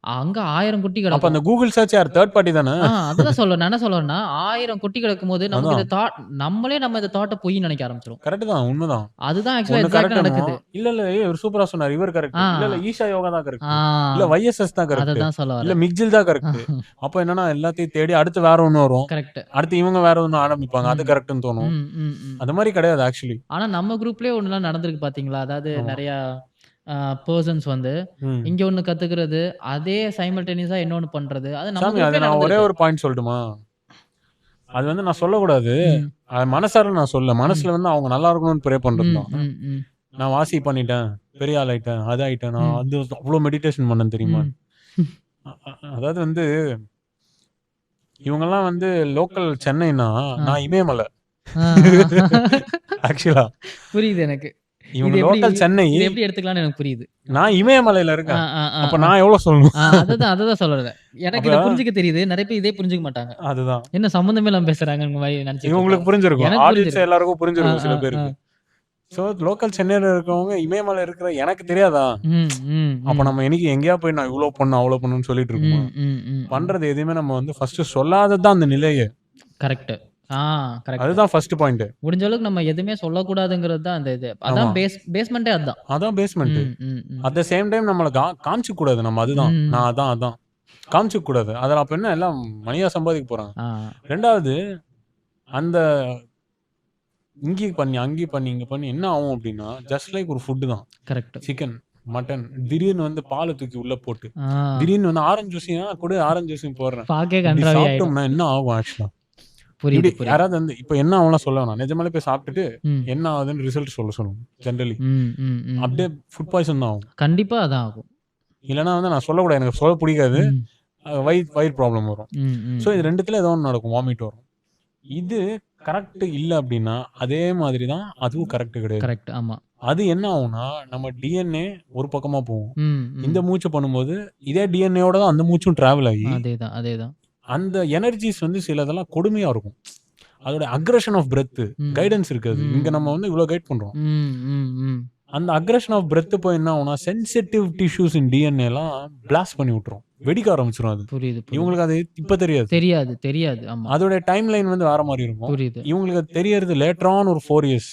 அங்க 1000 குட்டி கிடக்கும். அப்ப அந்த கூகுள் சர்ச் யார்? தேர்ட் பார்ட்டி தானே. அதான் சொல்றேன். நான் என்ன சொல்றேன்னா 1000 குட்டி கிடக்கும்போது நமக்கு இந்த தாட், நம்மளே நம்ம இந்த தாட்ட பொய் நினைக்க ஆரம்பிச்சிரோம். கரெக்ட் தான், உண்மைதான். அதுதான் ஆக்சுவலா எக்ஸாக்ட்டா நடக்குது. இல்ல இவர் சூப்பரா சொன்னார், இவர் கரெக்ட். இல்ல ஈஷா யோகா தான் கரெக்ட். இல்ல YSS தான் கரெக்ட். அதான் சொல்ல வரேன். இல்ல மிக்ஜில் தான் கரெக்ட். அப்ப என்னன்னா எல்லாத்தையும் தேடி அடுத்து வேற ஒன்னு வரும். கரெக்ட். அடுத்து இவங்க வேற ஒன்னு ஆரம்பிப்பாங்க, அது கரெக்ட்னு தோணும். அந்த மாதிரி கிடையாது ஆக்சுவலி. ஆனா நம்ம குரூப்லயே ஒண்ணுலாம் நடந்திருக்கு பாத்தீங்களா? அதாவது நிறைய பர்சன்ஸ் வந்து இங்க ஒண்ணு கத்துக்கிறது, அதே சைமல்டேனியஸா இன்னொன்னு பண்றது. அது நம்ம நான் ஒரே ஒரு பாயிண்ட் சொல்லட்டுமா? அது வந்து நான் சொல்லக்கூடாது, மனசார நான் சொல்ல, மனசுல வந்து அவங்க நல்லா இருக்கணும்னு ப்ரே பண்றது தான். நான் வாசி பண்ணிட்டேன், பெரிய ஆள் ஆயிட்டேன், அது ஆயிட்டேன், நான் வந்து அவ்வளவு மெடிடேஷன் பண்ணேன் தெரியுமா? அதாவது வந்து இவங்கெல்லாம் வந்து லோக்கல் சென்னைனா நான் இமயமலை ஆக்சுவலா புரியுது எனக்கு. இவங்க இது எப்படி லோக்கல் சென்னை, இது எப்படி எடுத்துக்கலாம்னு எனக்கு புரியுது. நான் இமயமலையில இருக்கேன். அப்ப ஆ. நான் எவ்வளவு சொல்லணும்? அததான் சொல்றேன். எனக்கு இத புரிஞ்சுக்க தெரியுது. நிறைய பேர் இதே புரிஞ்சுக்க மாட்டாங்க. அதுதான் என்ன சம்மந்தமே இல்லாம பேசுறாங்கன்னு மாதிரி நினைச்சிட்டு இவங்களுக்கு இருப்பாங்க. புரிஞ்சிருக்கும், எனக்கு ஆடியன்ஸ் புரிஞ்சிருக்கு. எல்லாருக்கும் புரிஞ்சிருக்கும் சில பேருக்கு. சோ லோக்கல் சென்னையில இருக்கவங்க இமயமலை இருக்கிற எனக்கு தெரியாதா? அப்ப நம்ம இன்னைக்கு எங்கேயா போய் நான் இவ்வளவு பண்ணு அவ்வளவு பண்ணுன்னு சொல்லிட்டு இருக்கோமா? பண்றது எதுவுமே நம்ம வந்து ஃபர்ஸ்ட் சொல்லாததான் அந்த நிலையே. கரெக்ட். கரெக்ட். அதுதான் ஃபர்ஸ்ட் பாயிண்ட். முடிஞ்ச அளவுக்கு நம்ம எதுவுமே சொல்லக்கூடாதுங்கிறது தான் அந்த இது. அதான் பேஸ்மெண்டே அதான். அதான் basement. At the same time நம்மள காமிச்சு கூடாது. நம்ம அதுதான் நான் அதான் காமிச்சு கூடாது. அதில் அப்ப என்ன எல்லாம் மணியா சம்பாதிக்க போறாங்க. ரெண்டாவது அந்த இங்கே பண்ணி அங்கே பண்ணி இங்க பண்ணி என்ன ஆகும் அப்படின்னா ஜஸ்ட் லைக் ஒரு ஃபுட்டு தான். கரெக்ட். சிக்கன் மட்டன் திடீர்னு வந்து பாலை தூக்கி உள்ள போட்டு திடீர்னு வந்து ஆரஞ்சு ஜூஸியா கூட ஆரஞ்சு ஜூஸிங் போடுறேன் சாப்பிட்டோம்னா என்ன ஆகும் ஆக்சுவலா? யாராவது வந்து இப்ப என்ன ஆகும் சொல்ல வேணாம், நிஜமாலே போய் சாப்பிட்டுட்டு என்ன ஆகுதுன்னு ரிசல்ட் சொல்லணும். ஜென்ரலி அப்படியே ஃபுட் பாய்சன் தான் ஆகும். கண்டிப்பா அதான் ஆகும். இல்லைன்னா வந்து நான் சொல்லக்கூடாது, எனக்கு சொல்ல பிடிக்காது, வயிறு ப்ராப்ளம் வரும். ஸோ இது ரெண்டுத்துல ஏதோ ஒன்று நடக்கும், வாமிட் வரும். இது கரெக்ட் இல்லை அப்படின்னா அதே மாதிரி தான் அதுவும் கரெக்ட் கிடையாது. கரெக்ட். ஆமா. அது என்ன ஆகும்னா நம்ம டிஎன்ஏ ஒரு பக்கமா போகும். இந்த மூச்சு பண்ணும்போது இதே டிஎன்ஏவோட தான் அந்த மூச்சும் டிராவல் ஆகி அதேதான் அந்த எனர்ஜிஸ் வந்து சிலதெல்லாம் கொடுமையா இருக்கும். அதோட அக்ரஷன் ஆஃப் பிரெத் கைடன்ஸ் இருக்காது. இங்க நம்ம வந்து இவ்வளவு கைட் பண்றோம். அந்த அக்ரஷன் ஆஃப் பிரெத் போய் என்ன ஆகும்னா சென்சிட்டிவ் டிஷ்யூஸ் இன் டிஎன்ஏ எல்லாம் பிளாஸ்ட் பண்ணி விட்டுரும், வெடிக்க ஆரம்பிச்சிடும். அது புரியுது. இவங்களுக்கு அது இப்ப தெரியாது. அதோட டைம் லைன் வந்து வேற மாதிரி இருக்கும். புரியுது. இவங்களுக்கு தெரியறது லேட்டர் ஆன் ஒரு 4 years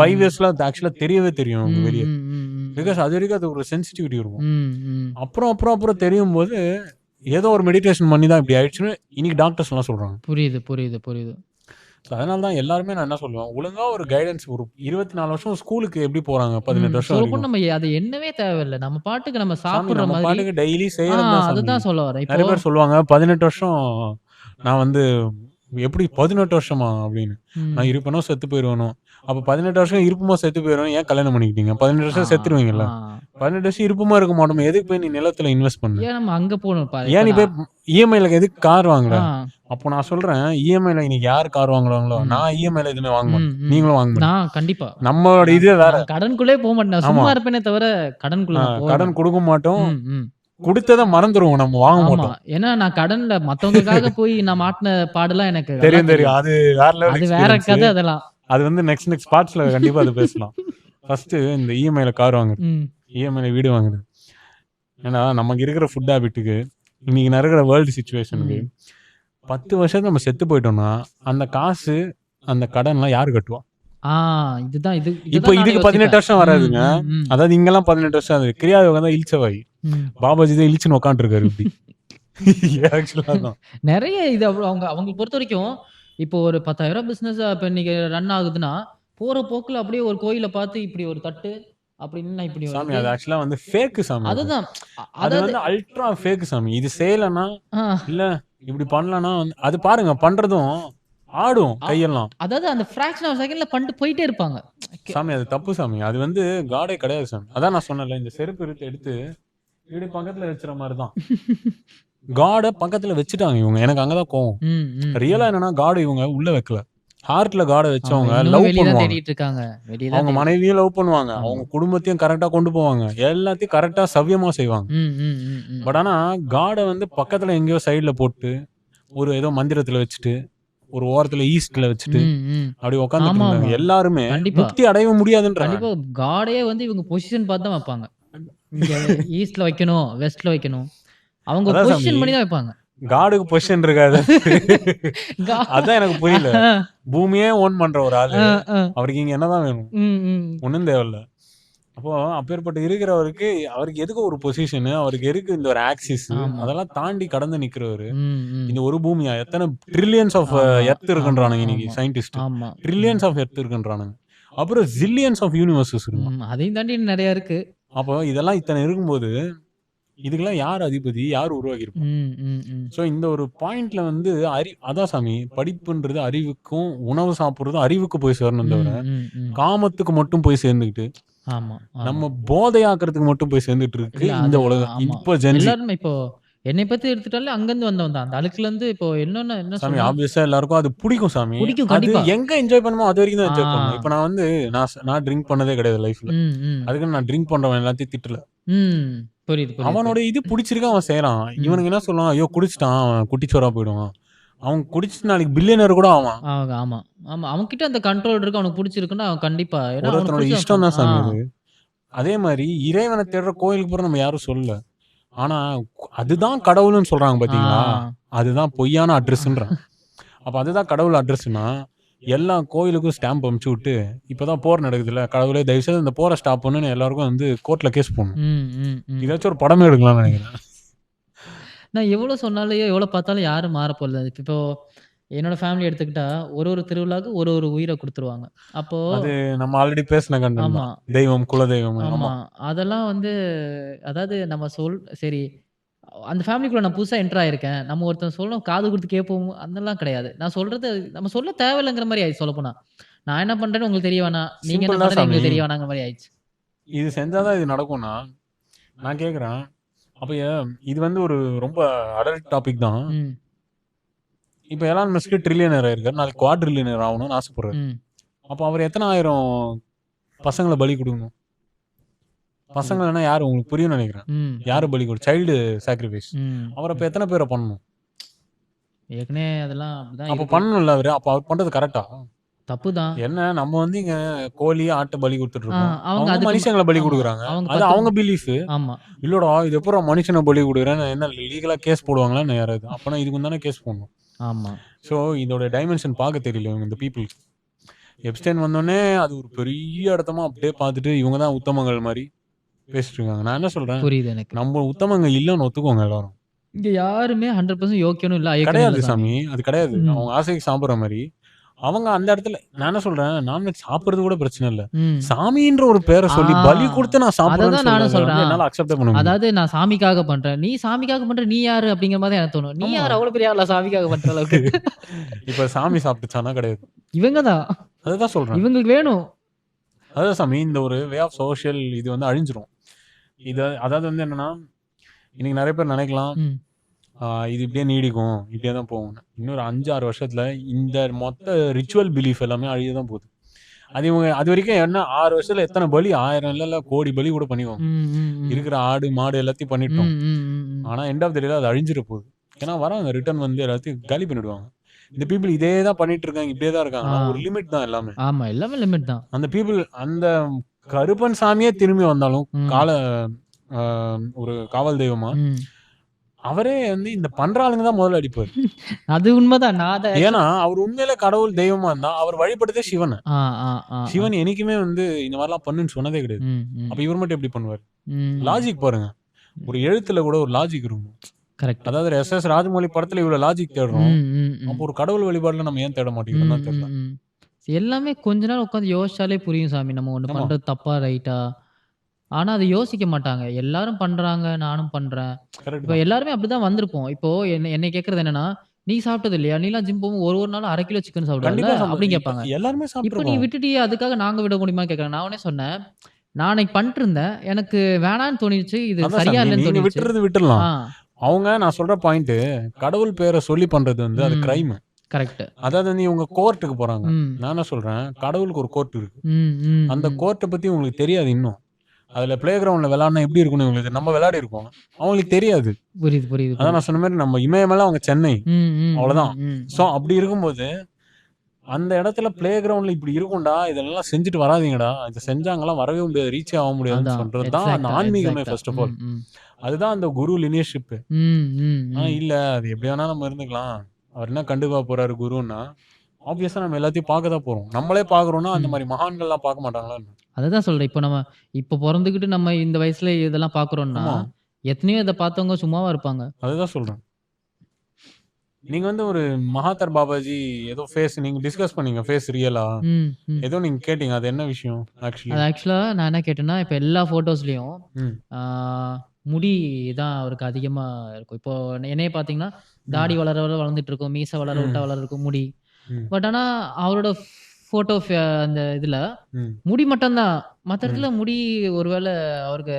5 yearsல ஆக்சுவலா தெரியவே தெரியும் அவங்க வெளியே. பிகாஸ் அது வரைக்கும் அது ஒரு சென்சிட்டிவிட்டி இருக்கும். அப்புறம் தெரியும் போது ஏதோ ஒரு மெடிடேஷன் பண்ணி தான் இப்படி ஆயிடுச்சுன்னு இன்னைக்கு டாக்டர்ஸ் எல்லாம் சொல்றாங்க. புரியுது. அதனால தான் எல்லாருமே நான் என்ன சொல்லுவேன், ஒழுங்கா ஒரு கைடன்ஸ். ஒரு 24 வருஷம் ஸ்கூலுக்கு எப்படி போறாங்க, 18 வருஷம் வரைக்கும் நம்ம அது என்னவே தேவையில்லை. நம்ம பாட்டுக்கு நம்ம சாப்பிடுற மாதிரி பாட்டுக்கு டெய்லி செய்யறது. அதுதான் சொல்ல வரேன். நிறைய பேர் சொல்லுவாங்க 18 வருஷம் நான் வந்து எப்படி 18 வருஷமா அப்படின்னு, நான் இருப்பனோ செத்து போயிருவேனோ. அப்ப 18 வருஷம் இருப்புமா செத்து போயிடும், ஏன் கல்யாணம் பண்ணிக்கிட்டீங்க? 18 வருஷம் செத்துருவீங்கல்ல. 18 வருஷம் இருப்புமா இருக்க மாட்டோம், எதுக்கு போய் நீ நிலத்துல இன்வெஸ்ட் பண்ணு? ஏன் நம்ம அங்க போகணும்? ஏன் நீ போய் இஎம்ஐல எதுக்கு கார் வாங்குற? அப்போ நான் சொல்றேன், இஎம்ஐல இன்னைக்கு யார் கார் வாங்குறாங்களோ, நான் இஎம்ஐல எதுவுமே வாங்க மாட்டேன், நீங்களும் வாங்க மாட்டேன். கண்டிப்பா நம்மளோட இதே வேற. கடனுக்குள்ளே போக மாட்டேன், சும்மா இருப்பேனே தவிர கடன் கொடுக்க மாட்டோம். கொடுத்ததை மறந்துருவோம், நம்ம வாங்க மாட்டோம். ஏன்னா நான் கடன்ல மத்தவங்களுக்காக போய் நான் மாட்டின பாடெல்லாம் எனக்கு தெரியும். அது வேற கதை. அதெல்லாம் அது வந்து நெக்ஸ்ட் பார்ட்ஸ்ல கண்டிப்பா அது பேசலாம். ஃபர்ஸ்ட் இந்த இஎம்ஐல கார் வாங்குறது, இஎம்ஐல வீடு வாங்குறது. ஏன்னா நமக்கு இருக்கிற ஃபுட் ஹேபிட்டுக்கு, இன்னைக்கு நடக்கிற வேர்ல்டு சிச்சுவேஷனுக்கு 10 வருஷத்துக்கு நம்ம செத்து போயிட்டோம்னா அந்த காசு அந்த கடன்லாம் யாரு கட்டுவா? இதுதான் இது. இப்போ இதுக்கு 18 வருஷம் வராதுங்க. அதாவது இங்கெல்லாம் 18 வருஷம் ஆகுது. கிரியாவை தான் இழிச்சவாய், பாபாஜி தான் இழிச்சுன்னு உட்காந்துருக்காரு. இப்படி நிறைய இது அவங்க பொறுத்த வரைக்கும் இப்போ ஒரு 10,000 பிசினஸ் இப்ப இன்னைக்கு ரன் ஆகுதுன்னா போற போக்குல அப்படியே ஒரு கோயில பார்த்து இப்படி ஒரு தட்டு அப்படின்னு இப்படி சாமி. அது ஆக்சுவலா வந்து ஃபேக் சாமி. அதுதான் அது வந்து அல்ட்ரா ஃபேக் சாமி. இது செய்யலன்னா இல்ல இப்படி பண்ணலன்னா அது பாருங்க பண்றதும் ஆடும் கையெல்லாம். அதாவது அந்த ஃபிராக்ஷன் ஆஃப் செகண்ட்ல பண்ணிட்டு போயிட்டே இருப்பாங்க சாமி. அது தப்பு சாமி. அது வந்து காடே கிடையாது சாமி. அதான் நான் சொன்னேன்ல, இந்த செருப்பு எடுத்து இப்படி பக்கத்துல வச்சுற மாதிரிதான். காட பக்கத்துல வச்சுட்டாங்க இவங்க. எனக்கு அங்கதான் கோவம். ரியலா என்னன்னா காடு இவங்க உள்ள வைக்கல, ஹார்ட்ல காட வச்சவங்க லவ் பண்ணுவாங்க. அவங்க மனைவியும் லவ் பண்ணுவாங்க, அவங்க குடும்பத்தையும் கரெக்டா கொண்டு போவாங்க, எல்லாத்தையும் கரெக்டா சவ்யமா செய்வாங்க. பட் ஆனா காட வந்து பக்கத்துல எங்கேயோ சைட்ல போட்டு ஒரு ஏதோ மந்திரத்துல வச்சுட்டு ஒரு ஓரத்துல ஈஸ்ட்ல வச்சுட்டு அப்படி உட்காந்து எல்லாருமே முக்தி அடைய முடியாதுன்ற காடே வந்து இவங்க பொசிஷன் பார்த்து தான் வைப்பாங்க. ஈஸ்ட்ல வைக்கணும், வெஸ்ட்ல வைக்கணும், அவங்க பொசிஷன் பண்ணி தான் வைப்பாங்க. காடுக்கு பொசிஷன் இருக்காது. அதான் எனக்கு புரியல. பூமியே ஓன் பண்ற ஒரு ஆளு அவருக்கு இங்க என்னதான் வேணும்? ஒண்ணும் தேவையில்ல. அப்போ அப்பேற்பட்ட இருக்கிறவருக்கு அவருக்கு எதுக்கு ஒரு பொசிஷன், அவருக்கு எதுக்கு இந்த ஒரு ஆக்சிஸ், அதெல்லாம் தாண்டி கடந்து நிக்கிறவரு. இந்த ஒரு பூமியா எத்தனை ட்ரில்லியன்ஸ் ஆஃப் எர்த் இருக்குன்றானுங்க இன்னைக்கு சயின்டிஸ்ட். ட்ரில்லியன்ஸ் ஆஃப் எர்த் இருக்குன்றானுங்க. அப்புறம் ஜில்லியன்ஸ் ஆஃப் யூனிவர்சஸ் இருக்கு, அதையும் தாண்டி நிறைய இருக்கு. அப்போ இதெல்லாம் இத்தனை இருக்கும்போது இதுக்கெல்லாம் யார் அதிபதி, யார் உருவாக்கியிருப்பாங்க? ஸோ இந்த ஒரு பாயிண்ட்ல வந்து அதான் சாமி, படிப்புன்றது அறிவுக்கும் உணவு சாப்பிட்றதும் அறிவுக்கு போய் சேரணும் தவிர காமத்துக்கு மட்டும் போய் சேர்ந்துக்கிட்டு ஆமா, ஆமா. நம்ம போதையாக்குறதுக்கு மட்டும் போய் சேர்ந்துட்டு இருக்கு இல்ல இந்த அது உலகம். ஆமா. இப்போ ஜென்சி எல்லாருமே இப்போ என்னை பத்தி எடுத்துட்டாலே அங்கருந்து வந்தவன் தான். அந்த அழுக்குலருந்து இப்போ என்ன சாமி சொல்லணும், ஆப்வியஸா எல்லாருக்கும் அது பிடிக்கும் சாமி. புடிக்கும் அது கண்டிப்பா. எங்க என்ஜாய் பண்ணுமோ அது வரைக்கும் தான் ஆ. என்ஜாய் பண்ணணும். இப்போ நான் வந்து நான் ட்ரிங்க் பண்ணதே கிடையாது லைஃப்ல. ம், ம். அதுக்குன்னு நான் ட்ரிங்க் பண்றவன் எல்லாத்தையும் திட்டல. ம். புரியுது, புரியுது, அவனோட புரியுது. இது பிடிச்சிருக்கு அவன் செய்றான். ம். இவனுக்கு என்ன சொல்லுவான், ஐயோ குடிச்சிட்டான் அவன் குட்டிச்சோரா போயிடுவான். அவன் குடிச்சு நாளைக்கு பில்லியனர் கூட ஆவான். ஆமா, ஆமா. அவன்கிட்ட அந்த கண்ட்ரோல் இருக்கு. அவனுக்கு புடிச்சிருக்குன்னா, அவன் கண்டிப்பா ஏன்னா அவனுக்கு ஒருத்தனோட புடிச்சத அவன் இஷ்டம் தான் சாமி அது. ஆ. அதே மாரி இறைவனை தேடுற கோயிலுக்கு போற நம்ம யாரும் சொல்லல. ஆனா அதுதான் கடவுள்னு சொல்றாங்க ஆ. பாத்தீங்களா? அதுதான் பொய்யான அட்ரஸ்ன்றான். அப்ப அதுதான் கடவுள் அட்ரஸ்னா, எல்லா கோயிலுக்கும் ஸ்டாம்ப் அனுப்பிச்சு விட்டு, இப்பதான் போர் நடக்குதுல்ல, கடவுளே தயவு செய்து இந்த போரை ஸ்டாப் பண்ணுன்னு எல்லாருக்கும் வந்து கோர்ட்ல கேஸ் போடணும். ம், ம், ம். இதாச்சும் ஒரு படமே எடுக்கலாம்னு நினைக்கிறேன். நான் எவ்வளோ சொன்னாலும், எவ்வளோ பார்த்தாலும் யாரும் மாறப்போறதில்ல. இப்போ என்னோட ஃபேமிலி எடுத்துக்கிட்டா, ஒரு திருவிழாவுக்கு ஒரு உயிர குடுத்துருவாங்க. அப்போ அது நம்ம ஆல்ரெடி பேசின கண்டென்ட் ஆமா, தான். தெய்வம், குலதெய்வம். ஆமா. ஆமா. அதெல்லாம் வந்து அதாவது நம்ம சரி அந்த ஃபேமிலிக்குள்ள நான் புதுசா என்டர் ஆயிருக்கேன். நம்ம ஒருத்தன் சொல்லணும் காது குடுத்து கேட்போம், அதெல்லாம் கிடையாது. நான் சொல்றது நம்ம சொல்ல தேவையில்லங்கிற மாரி ஆயிடுச்சு சொல்லப்போனா. நான் என்ன பண்றேன்னு உங்களுக்கு தெரிய வேணாம். நீங்க என்ன சிம்பிள் தான் பண்றது சாமி. எங்களுக்கு தெரிய வேணாங்கிற மாரி ஆயிடுச்சு. இது செஞ்சாதான் இது நடக்கும்னா, நான் கேட்கிறேன். அப்ப இது வந்து ஒரு ரொம்ப அடல்ட் டாபிக் தான். ம், இப்ப எலான் மஸ்க் ட்ரில்லியனர் ஆயிருக்காரு. நாளைக்கு குவாட்ரில்லியனர் ஆகணும்னு ஆசைப்படுறாரு. ம். அப்ப அவர் எத்தனை ஆயிரம் பசங்கள பலி கொடுக்கணும்? பசங்கள்னா யாரு உங்களுக்கு புரியும்னு நினைக்கிறேன். ம், யாரு பலி கொடு சைல்டு சாக்ரிஃபைஸ். ம். அவர் அப்ப எத்தனை பேரை பண்ணணும்? ஏற்கனவே அதெல்லாம் அப்படிதான் அப்ப இருக்கு. பண்ணணும்ல அவரு. அப்ப அவர் பண்றது கரெக்ட்டா? தப்பு தான். என்ன நம்ம வந்து இங்க கோழி, ஆட்ட பலி குடுத்துட்டு இருக்கோம். அவங்க அவங்க அதுக்கு மனுஷங்கள பலி ஆமா. குடுக்குறாங்க. அவங்க அது 10 அவங்க பிலீஃப். ஆமா. இல்லடா இது எப்புட்றா மனுஷன பலி குடுக்குறேன்னு என்ன லீகலா கேஸ் போடுவாங்களா என்ன யாராவது? அப்பனா இதுக்கு தானே கேஸ் போடணும். ஆமா. ஸோ இதோட டைமென்ஷன் பார்க்க தெரியல இவங்க இந்த பீப்புள்க்கு. எப்ஸ்டைன் வந்தோனே அது ஒரு பெரிய இடத்தமா அப்படியே பார்த்துட்டு இவங்க தான் உத்தமங்கள் மாரி பேசிட்டு இருக்காங்க. நான் என்ன சொல்றேன், புரியுது எனக்கு. நம்ம உத்தமங்க இல்லன்னு ஒத்துக்கோங்க எல்லாரும். இங்க யாருமே 100% யோக்கியனும் இல்ல, அயோக்கியனும் கிடையாது இல்ல சாமி. சாமி. அது கிடையாது. ம். அவங்க ஆசைக்கு சாப்பிடுற மாரி. அவங்க அந்த இடத்துல நான் என்ன சொல்றேன், நான்வெஜ் சாப்பிடுறது கூட பிரச்சனை இல்ல. ம். சாமின்ற ஒரு பேரை ஆ. சொல்லி பலி கொடுத்து நான் சாப்பிடுறேன்னு அததான் நானும் சொல்றத வந்து சொல்றேன். என்னால அக்செப்ட் பண்ண முடியாது. அதாவது நான் சாமிக்காக பண்றேன். நீ சாமிக்காக பண்ற, நீ யாரு? அப்படிங்கிற மாரி தான் எனக்கு தோணும். நீ ஆமா. யாரு அவ்வளோ பெரிய ஆளா சாமிக்காக பண்ற அளவுக்கு? இப்ப சாமி சாப்பிட்டுச்சானா கிடையாது. இவங்க தான். அதுதான் சொல்றேன். இவங்களுக்கு வேணும். அதான் சாமி இந்த ஒரு வே ஆஃப் சோஷியல் இது வந்து அழிஞ்சிரும். அதாவது வந்து என்னன்னா, இன்னைக்கு நிறைய பேர் நினைக்கலாம், ம். இது இப்படியே நீடிக்கும், இப்படியே தான் போகும். இன்னொரு 5, 6 வருஷத்துல இந்த மொத்த ரிச்சுவல் பிலீஃப் எல்லாமே அழிய தான் போகுது. அது இவங்க அது வரைக்கும் என்ன 6 வருஷத்துல எத்தனை பலி 1000 இல்ல கோடி பலி கூட பண்ணிக்குவாங்க. ம், ம், ம். இருக்கிற ஆடு, மாடு எல்லாத்தையும் ம், பண்ணிட்டோம். ம், ம், ம். ஆனா எண்ட் ஆஃப் த டேல அது அழிஞ்சிட போகுது. ஏன்னா வராங்க ரிட்டர்ன் வந்து எல்லாத்தையும் காலி பண்ணிடுவாங்க. இந்த பீப்புள் இதே தான் பண்ணிட்டு இருக்காங்க, இப்படியே தான் இருக்காங்கன்னா ஆ. ஒரு லிமிட் தான் எல்லாமே. ஆமா. எல்லாமே லிமிட் தான். அந்த பீப்புள் அந்த கருப்பன் சாமியே திரும்பி வந்தாலும் ம். ஒரு காவல் தெய்வமா ம். அவரே வந்து இந்த பண்ற ஆளுங்க தான் முதல்ல அடிப்பாரு. அது உண்மதான். நான் அத ஏன்னா அவர் உண்மையில கடவுள் தெய்வமா இருந்தா அவர் வழிபடுறதே சிவனை. ஆ, ஆ, ஆ. சிவன் என்னைக்குமே வந்து இந்த மாதிரிலாம் பண்ணுன்னு சொன்னதே கிடையாது. ம், ம். அப்ப இவர் மட்டும் எப்படி பண்ணுவார்? ம். லாஜிக் பாருங்க. ஒரு எழுத்துல கூட ஒரு லாஜிக் இருக்கும். கரெக்ட். அதாவது எஸ்.எஸ். ராஜமௌழி படத்துல இவ்வளவு லாஜிக் தேடுறோம். ம், ம், ம். அப்போ ஒரு கடவுள் வழிபாடுல நம்ம ஏன் தேட ம், மாட்டேங்கிறோம்னு ம், தெரியல. ம். எல்லாமே கொஞ்ச நேரம் உட்காந்து யோசிச்சாலே புரியும் சாமி. நம்ம ஒண்ணு ஆமா. பண்றது தப்பா, ரைட்டா? ஆனா அத யோசிக்க மாட்டாங்க. எல்லாரும் பண்றாங்க, நானும் பண்றேன். கரெக்ட் இப்ப தான். எல்லாருமே அப்படிதான் வந்திருப்போம். இப்போ என்னைய கேட்கறது என்னன்னா, "நீ சாப்பிட்டது இல்லையா? நீலாம் ஜிம் போகும் ஒரு நாள் 1/2 கிலோ சிக்கன் சாப்பிடுவல்ல?" கண்டிப்பா அப்படின்னு இப்ப கேட்பாங்க. எல்லாருமே இப்ப நீ சாப்பிட்டுருக்கோம். விட்டுட்டியே அதுக்காக நாங்க விட முடியுமான்னு கேட்கறேன். நான் உடனே சொன்னேன், "நான் அன்னைக்கு பண்ணிட்டு இருந்தேன். எனக்கு வேணான்னு தோணிருச்சு. இது அதான் சரியா சாமி இல்லன்னு நீங்க தோணிருச்சு." விட்டுறலாம். ஆ. அவங்க நான் சொல்ற பாயிண்ட் கடவுள் பேரை சொல்லி பண்றது வந்து அது ம். கிரைம். கரெக்ட். அதாவது வந்து இவங்க கோர்ட்டுக்கு போறாங்க. ம். நான் என்ன சொல்றேன், கடவுளுக்கு ஒரு கோர்ட் இருக்கு. ம், ம், அந்த ம். கோர்ட்டை பத்தி உங்களுக்கு தெரியாது இன்னும். அதுல பிளே கிரவுண்ட்ல விளையாடினா எப்படி இருக்கும்னு இவங்களுக்கு நம்ம விளையாடி இருக்கோம். அவங்களுக்கு தெரியாது. புரியுது, புரியுது, அதான் புரியுது. நான் சொன்ன மாதிரி நம்ம இமயமலை அவங்க சென்னை. ம், ம், அவ்வளவுதான். ம், ம். சோ அப்படி இருக்கும்போது அந்த இடத்துல பிளே கிரவுண்ட்ல இப்படி இருக்கும்டா, இதெல்லாம் செஞ்சுட்டு வராதீங்கடா. இத செஞ்சாங்கலாம் வரவே முடியாது, ரீச்சே ஆக முடியாதுன்னு அதான். சொல்றது தான் அந்த எக்ஸாக்ட்டா, ஆன்மீகமே எக்ஸாக்ட்டா. First of all. ம், ம். அதுதான் அந்த குரு லினியர்ஷிப். ம், ம், ம். இல்ல அது எப்படி வேணா நம்ம இருந்துக்கலாம். அவர் என்ன கண்டுக்கா போறாரு குருன்னா, ஆப்வியஸா நம்ம எல்லாத்தையும் பார்க்க தான் போறோம். நம்மளே பார்க்குறோம்னா அந்த ம். மாதிரி மகான்கள்லாம் பார்க்க மாட்டாங்களா என்ன? அததான் சொல்றேன். இப்ப பொறந்துகிட்டு நம்ம இந்த வயசுல இதெல்லாம் பார்க்குறோம்னா, ஆமா. எத்தனையோ இத பார்த்தவங்க சும்மாவா இருப்பாங்க. அதுதான் சொல்றேன். நீங்க வந்து ஒரு மகாதர் பாபாஜி ஏதோ ஃபேஸ் நீங்க டிஸ்கஸ் பண்ணீங்க. ஃபேஸ் ரியலா? ம், ம். ஏதோ நீங்க கேட்டீங்க. அது என்ன விஷயம் ஆக்சுவலி? அது ஆக்சுவலா நான் என்ன கேட்டேன்னா, இப்ப எல்லா ஃபோட்டோஸ்லயும் ம். ஆ முடி தான் அவருக்கு அதிகமா இருக்கும். இப்போ என்னைய பார்த்தீங்கன்னா, தாடி வளர வளர வளர்ந்துட்டு இருக்கும். மீசை வளர விட்டா ம். வளர இருக்கும் முடி. ம். பட் ஆனா அவரோட ஃபோட்டோ அந்த இதுல ம். முடி மட்டும் தான். மத்த இடத்துல முடி ஒருவேளை அவருக்கு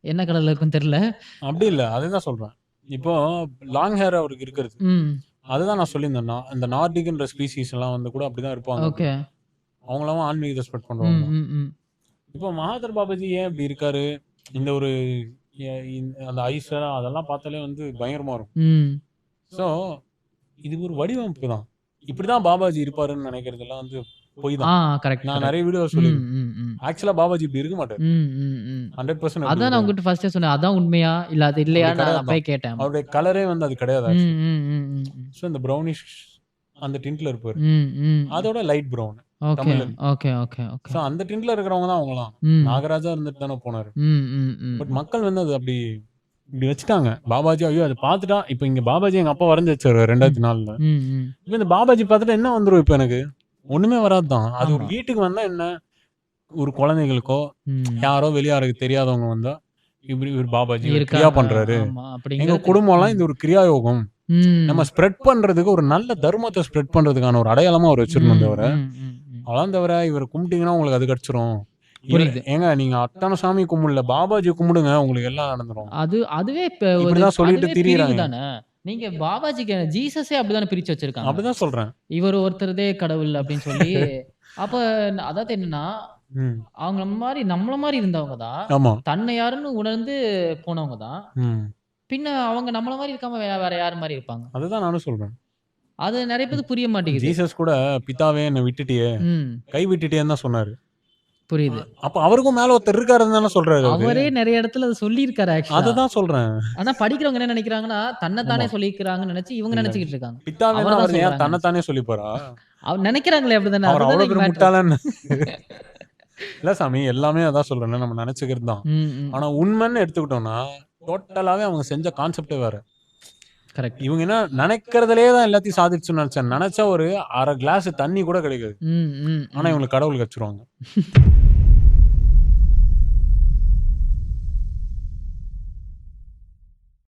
என்ன கலர்ல இருக்குன்னு தெரியல. அப்படி இல்ல. அதுதான் சொல்றேன். இப்போ லாங் ஹேர் அவருக்கு இருக்கிறது. ம். அதுதான் நான் சொல்லியிருந்தேன். இந்த நார்டிக்ன்ற ஸ்பீசிஸ் எல்லாம் வந்து கூட அப்படிதான் இருப்பாங்க. ஓகே. அவங்களாம் ஆன்மீகத்தை ஸ்ப்ரெட் ம், பண்றவங்க. ம், ம். இப்போ மகாதர் பாபாஜி ஏன் இப்படி இருக்காரு? இந்த ஒரு அந்த ஐஸ் அதெல்லாம் பார்த்தாலே வந்து பயங்கரமா இருக்கும். ம். ஸோ இது ஒரு வடிவமைப்பு தான். இப்படிதான் பாபாஜி இருப்பாருன்னு நினைக்கிறதெல்லாம் வந்து பொய் ஆ தான். கரெக்ட், நான் கரெக்ட். நிறைய வீடியோ ம், சொல்லியிருக்கேன். ம், ம். ஆக்சுவலா பாபாஜி இப்படி இருக்க மாட்டாரு. ம், ம், ம். 100% அதான் நான் உங்ககிட்ட ஃபர்ஸ்டே சொன்னேன். அதான் உண்மையா? இல்ல அது இல்லையா? அப்படி நான் கிடையாது அப்பவே கேட்டேன். அவருடைய கலரே வந்து அது கிடையாது ம், ஆக்சுவலி. ம், ம், ம், ம். ஸோ இந்த ப்ரௌனிஷ் அந்த டிண்ட்ல இருப்பாரு. ம், ம். அதோட லைட் ப்ரௌன் ஓகே, தமிழன். Okay, okay, okay. ஸோ அந்த டிண்ட்ல இருக்கிறவங்க தான் அவங்களாம். ம். நாகராஜா இருந்துட்டு தானே போனாரு. ம், ம், ம். பட் மக்கள் வந்து அது அப்படி இப்படி வச்சுட்டாங்க. பாபாஜி ஐயோ அதை பார்த்துட்டா இப்போ இங்க பாபாஜி எங்க அப்பா வரைஞ்சு வச்சாரு 2004ல. ம், ம். இப்போ இந்த பாபாஜி பார்த்துட்டு என்ன வந்துரும் இப்போ எனக்கு? ஒண்ணுமே வராது தான். அது ஒரு ஆமா. வீட்டுக்கு வந்தா என்ன? ஒரு குழந்தைகளுக்கோ ம். யாரோ வெளியாருக்கு தெரியாதவங்க வந்தா இப்படி ஒரு பாபாஜி ஒரு இருக்கா? கிரியா பண்றாரு. ஆமா. எங்க அப்படிங்கிறது. குடும்பம்லாம் இது ஒரு கிரியா யோகம். ம். நம்ம ஸ்ப்ரெட் பண்றதுக்கு ஒரு நல்ல தர்மத்தை ஸ்ப்ரெட் பண்றதுக்கான ஒரு அடையாளமா அவர் வச்சிருந்தோம் தவிர ம், ம், ம். அதான் தவிர இவரை கும்பிட்டீங்கன்னா உங்களுக்கு அது கிடைச்சிரும். புரியுது. ஏங்க நீங்க அத்தனை சாமி கும்பிடல பாபாஜி கும்பிடுங்க உங்களுக்கு எல்லாம் நடந்துரும். அதுவே இப்ப ஒரு இப்படிதான் சொல்லிட்டு அதுவே திரியுறாங்க. பிரிவு தானே. நீங்க பாபாஜிக்கு ஜீசஸே அப்படிதானே பிரிச்சு வச்சிருக்காங்க. அப்படிதான் சொல்றேன். இவர் ஒருத்தரதே கடவுள் அப்படின்னு சொல்லி. அப்ப அதாவது என்னன்னா, ம். அவங்க நம்மள மாரி இருந்தவங்க தான். ஆமா. தன்னை யாருன்னு உணர்ந்து போனவங்க தான். ம். பின்ன அவங்க நம்மள மாரி இருக்காம வேற யார் மாரி இருப்பாங்க? அதுதான் நானும் சொல்றேன். அது நெறைய பேருக்கு புரிய மாட்டேங்குது. ஜீசஸ் கூட பிதாவே என்னை விட்டுட்டியே ம். கை விட்டுட்டியேன்னு தான் சொன்னாரு. புரியுது. அப்ப அவருக்கும் மேல ஒருத்தர் இருக்காருன்னு தானே சொல்றாரு அவரு. அவரே நெறைய இடத்துல அத சொல்லியிருக்காரு ஆக்சுவலா. அதுதான் சொல்றேன். ஆனா படிக்கிறவங்க என்ன நெனைக்கிறாங்கன்னா, தன்னைத்தானே சொல்லிக்கிறாங்கன்னு நெனச்சு இவங்க நெனச்சுக்கிட்டு இருக்காங்க. பிதாவே அவர்தான் அவர் ஏன் சொல்றாங்க. தன்னைத்தானே சொல்லிப்பாரா? நெனைக்கிறாங்களே அப்படிதானே. அவர் அதுதானே அவ்வளவு இங்க பெரிய மேட்டர். முட்டாளன்னு. இல்ல சாமி எல்லாமே அதான் சொல்றேன் நம்ம நினைச்சுக்கிறது தான். ம், ம். ஆனா உண்மைன்னு எடுத்துக்கிட்டோம்னா டோட்டலாவே அவங்க செஞ்ச கான்செப்டே வேற. கரெக்ட். இவங்க என்ன நினைக்கிறதுலயே தான் எல்லாத்தையும் சாதிச்சுன்னு நினைச்சேன். நினைச்சா ஒரு 1/2 கிளாஸ் தண்ணி கூட கிடைக்காது. ம், ம், ஆனா ம். இவங்களுக்கு கடவுள் கச்சிருவாங்க.